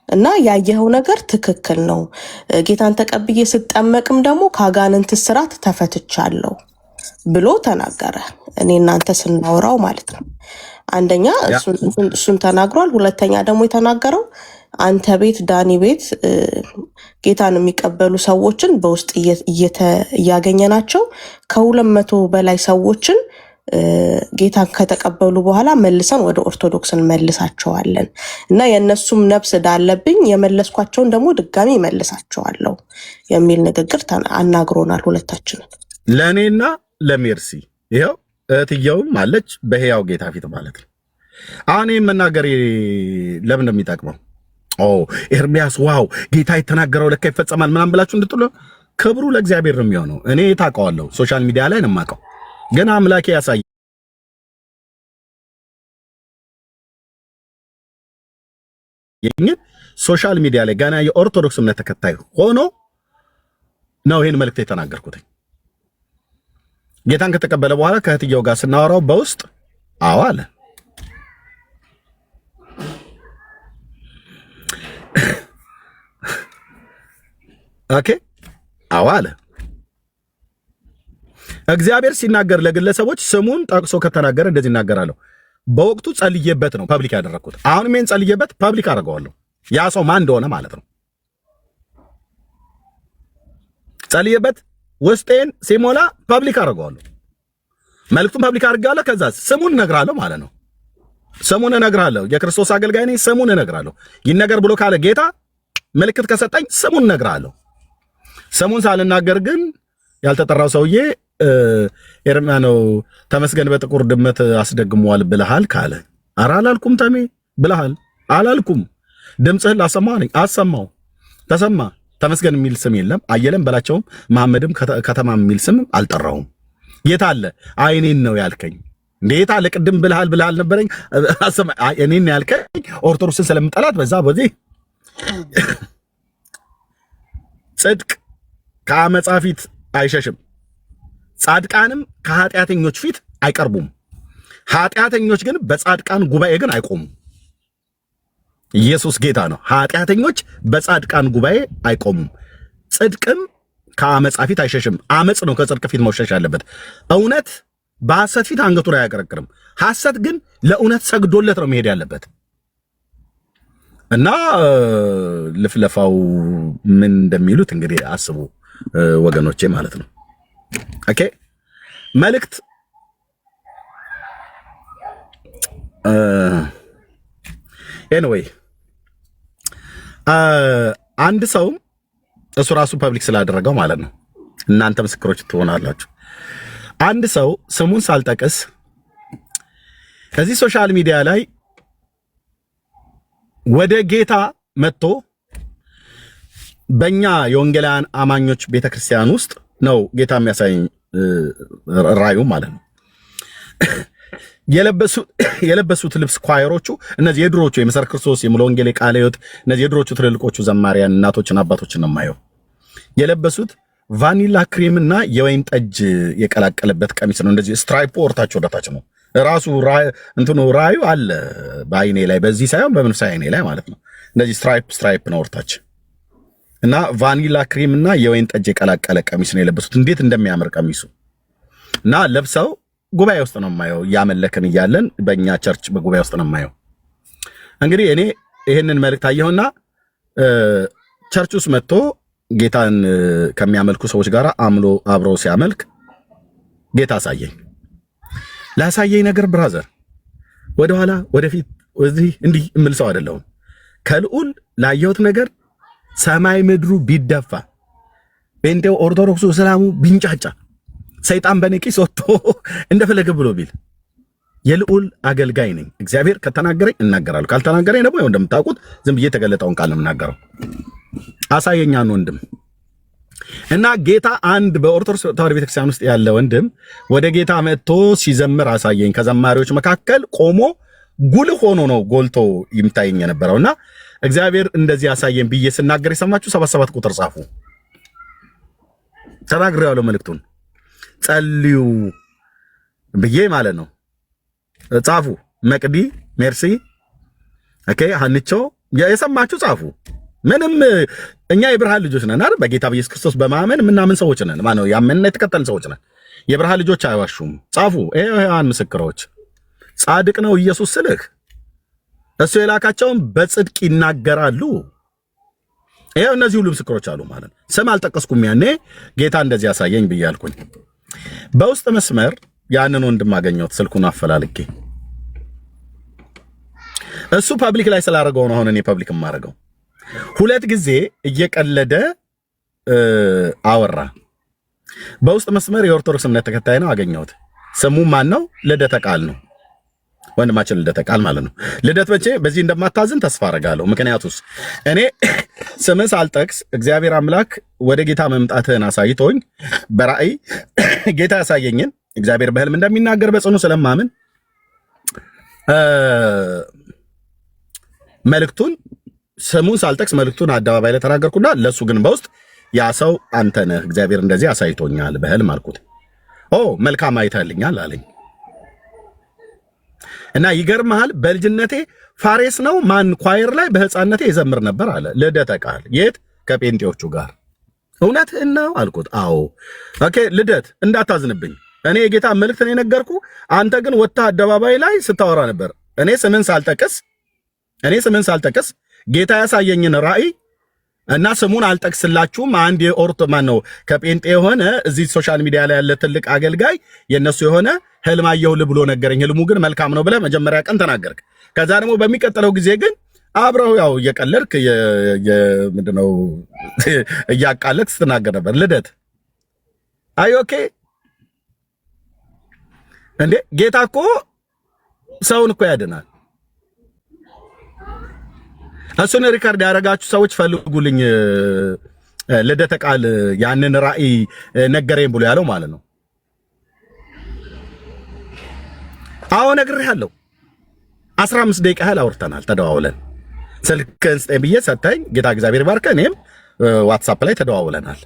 Speaker 5: እና ያየኸው ነገር ትክክል ነው። ጌታን ተቀብዬ ስጠመቅም ደግሞ ከአጋንንት ስራት ተፈትቻለሁ ብሎ ተናገረ። እኔ እናንተ ስናወራው ማለት ነው። አንደኛ እሱን ተናግሯል። ሁለተኛ ደግሞ የተናገረው አንተ ቤት ዳኒ ቤት ጌታን የሚቀበሉ ሰዎችን በውስጥ እያገኘናቸው ከ200 በላይ ሰዎችን ጌታን ከተቀበሉ በኋላ መልሰን ወደ ኦርቶዶክስ እንመልሳቸዋለን እና የእነሱም ነፍስ ዳለብኝ የመለስኳቸውን ደግሞ ድጋሚ ይመልሳቸዋለሁ የሚል ንግግር አናግሮናል ሁለታችንን
Speaker 1: ለእኔና ለሜርሲ። ይኸው እህትየውም አለች በሕያው ጌታ ፊት ማለት ነው። አሁን መናገር ለምን እንደሚጠቅመው ኤርሚያስ ዋው ጌታ የተናገረው ለካ ይፈጸማል ምናምን ብላችሁ እንድትሉ ክብሩ ለእግዚአብሔር ነው የሚሆነው። እኔ ታውቀዋለሁ፣ ሶሻል ሚዲያ ላይ ነው የማውቀው። ግን አምላኬ ያሳየኝ ሶሻል ሚዲያ ላይ ገና የኦርቶዶክስ እምነት ተከታይ ሆኖ ነው ይሄን መልእክት የተናገርኩት። ጌታን ከተቀበለ በኋላ ከእህትየው ጋር ስናወራው በውስጥ አዎ አለ። ኦኬ አዎ አለ። እግዚአብሔር ሲናገር ለግለሰቦች ስሙን ጠቅሶ ከተናገረ እንደዚህ እናገራለሁ። በወቅቱ ጸልዬበት ነው ፐብሊክ ያደረኩት። አሁንም ይሄን ጸልዬበት ፐብሊክ አደርገዋለሁ። ያ ሰው ማን እንደሆነ ማለት ነው። ጸልዬበት ውስጤን ሲሞላ ፐብሊክ አደርገዋለሁ። መልእክቱን ፐብሊክ አድርጋለሁ። ከዛ ስሙን እነግራለሁ ማለት ነው። ስሙን እነግራለሁ። የክርስቶስ አገልጋይ ነኝ። ስሙን እነግራለሁ። ይነገር ብሎ ካለ ጌታ ምልክት ከሰጠኝ ስሙን እነግራለሁ። ስሙን ሳልናገር ግን ያልተጠራው ሰውዬ ኤርሚያ ነው ተመስገን በጥቁር ድመት አስደግሟል ብለሃል ካለ ኧረ አላልኩም። ተሜ ብለሃል አላልኩም። ድምፅህን ላሰማው ነኝ። አሰማው ተሰማ። ተመስገን የሚል ስም የለም። አየለም በላቸውም መሐመድም ከተማ የሚል ስም አልጠራውም። የት አለ? አይኔን ነው ያልከኝ። እንዴት አለ? ቅድም ብለሃል ነበረኝ። እኔን ያልከኝ ኦርቶዶክስን ስለምጠላት በዛ በዚህ ጽድቅ ከአመፃ ፊት አይሸሽም፣ ጻድቃንም ከኃጢአተኞች ፊት አይቀርቡም። ኃጢአተኞች ግን በጻድቃን ጉባኤ ግን አይቆሙም። ኢየሱስ ጌታ ነው። ኃጢአተኞች በጻድቃን ጉባኤ አይቆሙም። ጽድቅም ከአመፃ ፊት አይሸሽም። አመፅ ነው ከጽድቅ ፊት መውሸሽ ያለበት። እውነት በሐሰት ፊት አንገቱን አያቀረቅርም። ሐሰት ግን ለእውነት ሰግዶለት ነው መሄድ ያለበት እና ልፍለፋው ምን እንደሚሉት እንግዲህ አስቡ ወገኖቼ ማለት ነው። ኦኬ መልእክት ኤኒዌይ አንድ ሰው እሱ ራሱ ፐብሊክ ስላደረገው ማለት ነው። እናንተ ምስክሮች ትሆናላችሁ። አንድ ሰው ስሙን ሳልጠቅስ እዚህ ሶሻል ሚዲያ ላይ ወደ ጌታ መጥቶ በእኛ የወንጌላውያን አማኞች ቤተክርስቲያን ውስጥ ነው ጌታ የሚያሳየኝ ራዩ ማለት ነው። የለበሱት ልብስ ኳየሮቹ እነዚህ የድሮቹ የመሰረት ክርስቶስ የሙሉ ወንጌል ቃለ ሕይወት እነዚህ የድሮቹ ትልልቆቹ ዘማሪያን እናቶችና አባቶችን ነው የማየው። የለበሱት ቫኒላ ክሬም እና የወይን ጠጅ የቀላቀለበት ቀሚስ ነው። እንደዚህ ስትራይፖ ወርታቸው ወደታች ነው። ራሱ እንትኑ ራዩ አለ በአይኔ ላይ በዚህ ሳይሆን በመንፈሳዊ አይኔ ላይ ማለት ነው። እንደዚህ ስትራይፕ ነው ወርታች እና ቫኒላ ክሬም እና የወይን ጠጅ የቀላቀለ ቀሚስ ነው የለበሱት። እንዴት እንደሚያምር ቀሚሱ እና ለብሰው ጉባኤ ውስጥ ነው የማየው። እያመለክን እያለን በእኛ ቸርች በጉባኤ ውስጥ ነው የማየው። እንግዲህ እኔ ይህንን መልእክት አየሁና ቸርች ውስጥ መጥቶ ጌታን ከሚያመልኩ ሰዎች ጋር አብሮ ሲያመልክ ጌታ አሳየኝ። ላሳየኝ ነገር ብራዘር ወደኋላ ወደፊት ወዚህ እንዲህ እምል ሰው አይደለሁም። ከልዑል ላየሁት ነገር ሰማይ ምድሩ ቢደፋ ጴንጤው፣ ኦርቶዶክሱ፣ እስላሙ ቢንጫጫ ሰይጣን በነቂስ ወጥቶ እንደፈለገ ብሎ ቢል የልዑል አገልጋይ ነኝ። እግዚአብሔር ከተናገረኝ እናገራለሁ፣ ካልተናገረኝ ደግሞ ያው እንደምታውቁት ዝም ብዬ የተገለጠውን ቃል ነው የምናገረው። አሳየኛን ወንድም እና ጌታ አንድ በኦርቶዶክስ ተዋሕዶ ቤተክርስቲያን ውስጥ ያለ ወንድም ወደ ጌታ መጥቶ ሲዘምር አሳየኝ። ከዘማሪዎች መካከል ቆሞ ጉልህ ሆኖ ነው ጎልቶ ይምታየኝ የነበረውና እግዚአብሔር እንደዚህ አሳየኝ ብዬ ስናገር የሰማችሁ 77 ቁጥር ጻፉ። ተናግሬያለሁ መልእክቱን ጸልዩ ብዬ ማለት ነው። ጻፉ። መቅዲ ሜርሲ፣ ኦኬ ሀንቾ የሰማችሁ ጻፉ። ምንም እኛ የብርሃን ልጆች ነን አይደል? በጌታ በኢየሱስ ክርስቶስ በማመን ምናምን ሰዎች ነን። ማነው ያመንና የተከተልን ሰዎች ነን። የብርሃን ልጆች አይዋሹም። ጻፉ። ይሄን ምስክሮች ጻድቅ ነው ኢየሱስ ስልህ እሱ የላካቸውን በጽድቅ ይናገራሉ። ይሄው እነዚህ ሁሉ ምስክሮች አሉ ማለት ነው። ስም አልጠቀስኩም። ያኔ ጌታ እንደዚህ ያሳየኝ ብያልኩኝ። በውስጥ መስመር ያንን ወንድም አገኘሁት ስልኩን አፈላልጌ። እሱ ፐብሊክ ላይ ስላደረገው ነው አሁን እኔ ፐብሊክ የማደርገው። 2 ጊዜ እየቀለደ አወራ። በውስጥ መስመር የኦርቶዶክስ እምነት ተከታይ ነው አገኘሁት። ስሙ ማን ነው? ልደተ ቃል ነው ወንድማችን ልደተ ቃል ማለት ነው። ልደት መቼ በዚህ እንደማታዝን ተስፋ አደርጋለሁ። ምክንያቱስ እኔ ስምህ ሳልጠቅስ እግዚአብሔር አምላክ ወደ ጌታ መምጣትህን አሳይቶኝ በራእይ ጌታ ያሳየኝን እግዚአብሔር በህልም እንደሚናገር በጽኑ ስለማምን መልእክቱን ስሙን ሳልጠቅስ መልእክቱን አደባባይ ላይ ተናገርኩና ለሱ ግን በውስጥ ያ ሰው አንተ ነህ እግዚአብሔር እንደዚህ አሳይቶኛል በህልም አልኩት። ኦ መልካም አይተህልኛል አለኝ። እና ይገርምሃል በልጅነቴ ፋሬስ ነው ማን ኳየር ላይ በህፃንነቴ ይዘምር ነበር አለ ልደተ ቃል። የት? ከጴንጤዎቹ ጋር። እውነትህን ነው አልኩት። አዎ። ኦኬ ልደት እንዳታዝንብኝ፣ እኔ የጌታ መልእክት ነው የነገርኩ፣ አንተ ግን ወጥተህ አደባባይ ላይ ስታወራ ነበር። እኔ ስምን ሳልጠቅስ ጌታ ያሳየኝን ራእይ እና ስሙን አልጠቅስላችሁም። አንድ የኦርቶ ማን ነው ከጴንጤ የሆነ እዚህ ሶሻል ሚዲያ ላይ ያለ ትልቅ አገልጋይ የነሱ የሆነ ህልም አየሁልህ ብሎ ነገረኝ። ህልሙ ግን መልካም ነው ብለህ መጀመሪያ ቀን ተናገርክ። ከዛ ደግሞ በሚቀጥለው ጊዜ ግን አብረው ያው እየቀለድክ ምንድነው እያቃለድክ ስትናገር ነበር። ልደት አይ ኦኬ እንዴ ጌታ እኮ ሰውን እኮ ያድናል። እሱን ሪካርድ ያደረጋችሁ ሰዎች ፈልጉልኝ። ልደተ ቃል ያንን ራእይ ነገረኝ ብሎ ያለው ማለት ነው። አዎ ነግሬሃለሁ። 15 ደቂቃ ያህል አውርተናል፣ ተደዋውለን ስልክህን ስጠኝ ብዬ ሰጠኝ። ጌታ እግዚአብሔር ባርከ። እኔም ዋትሳፕ ላይ ተደዋውለናል።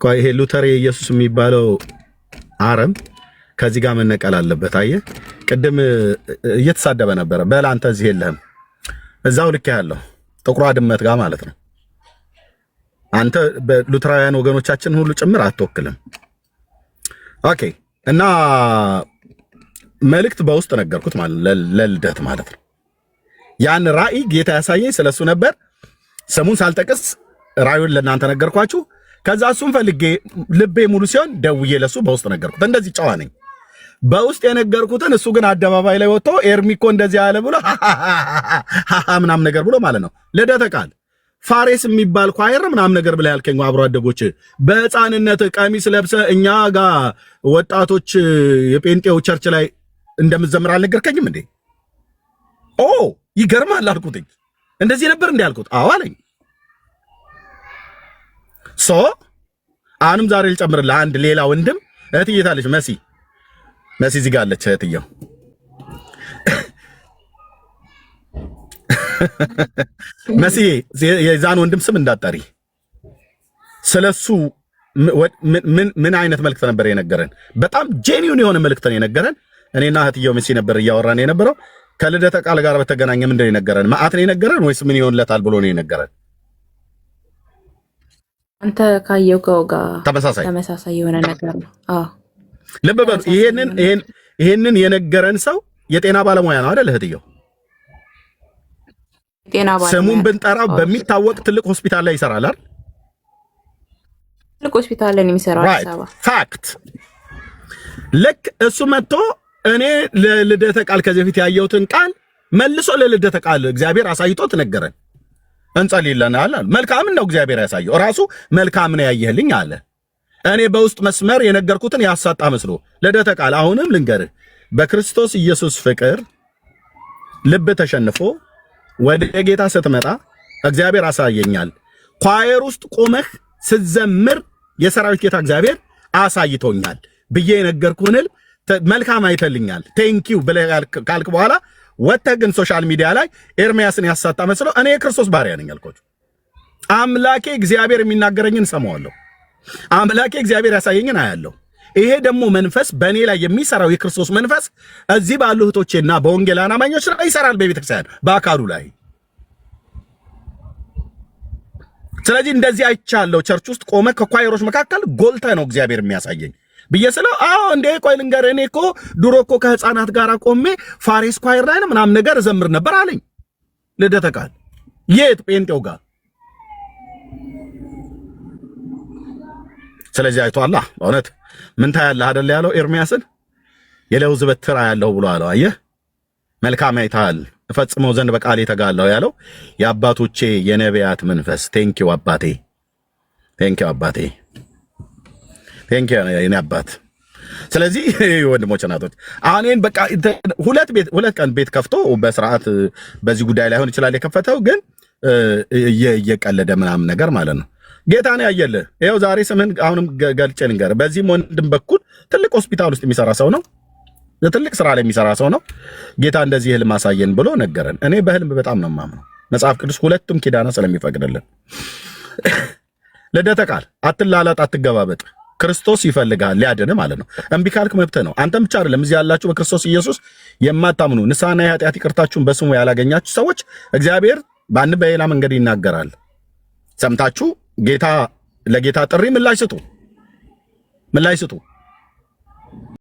Speaker 1: ቆይ ይሄ ሉተር ኢየሱስ የሚባለው አረም ከዚህ ጋር መነቀል አለበት። አየህ ቅድም እየተሳደበ ነበረ። በል አንተ እዚህ የለህም፣ እዛው ልክ ያለው ጥቁሯ ድመት ጋር ማለት ነው። አንተ በሉተራውያን ወገኖቻችን ሁሉ ጭምር አትወክልም። ኦኬ እና መልእክት በውስጥ ነገርኩት ማለት ለልደት ማለት ነው። ያን ራእይ ጌታ ያሳየኝ ስለሱ ነበር። ስሙን ሳልጠቅስ ራእዩን ለእናንተ ነገርኳችሁ። ከዛ እሱን ፈልጌ ልቤ ሙሉ ሲሆን ደውዬ ለሱ በውስጥ ነገርኩት። እንደዚህ ጨዋ ነኝ። በውስጥ የነገርኩትን እሱ ግን አደባባይ ላይ ወጥቶ ኤርሚኮ እንደዚህ ያለ ብሎ ምናም ነገር ብሎ ማለት ነው። ልደተ ቃል ፋሬስ የሚባል ኳየር ምናም ነገር ብለ ያልከኝ አብሮ አደጎች በህፃንነት ቀሚስ ለብሰ እኛ ጋር ወጣቶች የጴንጤው ቸርች ላይ እንደምትዘምር አልነገርከኝም እንዴ? ኦ ይገርማል አልኩት። እንደዚህ ነበር እንዴ አልኩት። አዎ አለኝ። ሶ አሁንም ዛሬ ልጨምርልህ አንድ ሌላ ወንድም እህትዬ ታለች መሲ እዚህ ጋር አለች እህትዬው መሲ የዛን ወንድም ስም እንዳጠሪ ስለሱ ምን አይነት መልእክት ነበር የነገረን? በጣም ጄኒውን የሆነ መልእክት ነው የነገረን። እኔና እህትዬው መሲ ነበር እያወራን የነበረው። ከልደተ ቃል ጋር በተገናኘ ምንድን ነው የነገረን? መዓት ነው የነገረን ወይስ ምን ይሆንለታል ብሎ ነው የነገረን?
Speaker 6: አንተ ካየው ጋር ተመሳሳይ የሆነ ነገር ነው። አዎ
Speaker 1: ልብ በሉ። ይሄንን የነገረን ሰው የጤና ባለሙያ ነው አይደል እህትየው? ስሙን ብንጠራው በሚታወቅ ትልቅ ሆስፒታል ላይ ይሰራል አይደል?
Speaker 6: ትልቅ ሆስፒታል ላይ የሚሰራው አዲስ አበባ። ፋክት።
Speaker 1: ልክ እሱ መጥቶ እኔ ለልደተ ቃል ከዚህ በፊት ያየሁትን ቃል መልሶ ለልደተ ቃል እግዚአብሔር አሳይቶት ነገረን። እንጸልይልናል አለ። መልካም ነው እግዚአብሔር ያሳየው ራሱ መልካም ነው ያየህልኝ አለ። እኔ በውስጥ መስመር የነገርኩትን ያሳጣ መስሎ ልደተ ቃል አሁንም ልንገርህ፣ በክርስቶስ ኢየሱስ ፍቅር ልብ ተሸንፎ ወደ ጌታ ስትመጣ እግዚአብሔር አሳየኛል። ኳየር ውስጥ ቆመህ ስትዘምር የሰራዊት ጌታ እግዚአብሔር አሳይቶኛል ብዬ የነገርኩህን መልካም አይተልኛል ቴንኪው ብለህ ካልክ በኋላ ወጥተህ ግን ሶሻል ሚዲያ ላይ ኤርሚያስን ያሳጣ መስሎ እኔ የክርስቶስ ባሪያ ነኝ አልኳችሁ። አምላኬ እግዚአብሔር የሚናገረኝን ሰማዋለሁ። አምላኬ እግዚአብሔር ያሳየኝን አያለሁ። ይሄ ደግሞ መንፈስ በእኔ ላይ የሚሰራው የክርስቶስ መንፈስ እዚህ ባሉ እህቶቼና በወንጌላውያን አማኞች ላይ ይሰራል፣ በቤተክርስቲያን በአካሉ ላይ። ስለዚህ እንደዚህ አይቻለሁ። ቸርች ውስጥ ቆመ ከኳየሮች መካከል ጎልተ ነው እግዚአብሔር የሚያሳየኝ። ብዬ ስለው አዎ እንዴ ቆይ ልንገርህ እኔ እኮ ድሮ እኮ ከህፃናት ጋር ቆሜ ፋሪስ ኳየር ላይ ምናምን ነገር ዘምር ነበር አለኝ። ልደተ ቃል የት ጴንጤው ጋር። ስለዚህ አይቷላ በእውነት ምን ታያለህ አይደል ያለው ኤርሚያስን የለውዝ በትር ያለው ብሎ አለው። አየህ መልካም አይታል እፈጽመው ዘንድ በቃል የተጋለው ያለው የአባቶቼ የነቢያት መንፈስ። ቴንኪው አባቴ፣ ቴንኪው አባቴ፣ ቴንኪው የኔ አባት። ስለዚህ ወንድሞች እናቶች አሁን በቃ ሁለት ቀን ቤት ከፍቶ በስርዓት በዚህ ጉዳይ ላይ ሆን ይችላል የከፈተው፣ ግን እየቀለደ ምናምን ነገር ማለት ነው። ጌታን ያየልህ ይኸው ዛሬ ስምህን አሁንም ገልጬ ልንገርህ። በዚህም ወንድም በኩል ትልቅ ሆስፒታል ውስጥ የሚሰራ ሰው ነው፣ ትልቅ ስራ ላይ የሚሰራ ሰው ነው። ጌታ እንደዚህ ህልም አሳየን ብሎ ነገረን። እኔ በህልም በጣም ነው የማምነው። መጽሐፍ ቅዱስ ሁለቱም ኪዳነ ስለሚፈቅድልን። ልደተ ቃል አትላላጥ፣ አትገባበጥ። ክርስቶስ ይፈልጋል ሊያድን ማለት ነው። እምቢ ካልክ መብትህ ነው። አንተም ብቻ አይደለም እዚህ ያላችሁ በክርስቶስ ኢየሱስ የማታምኑ ንስሐና የኃጢአት ይቅርታችሁን በስሙ ያላገኛችሁ ሰዎች እግዚአብሔር በአንድ በሌላ መንገድ ይናገራል። ሰምታችሁ ለጌታ ጥሪ ምላሽ ስጡ።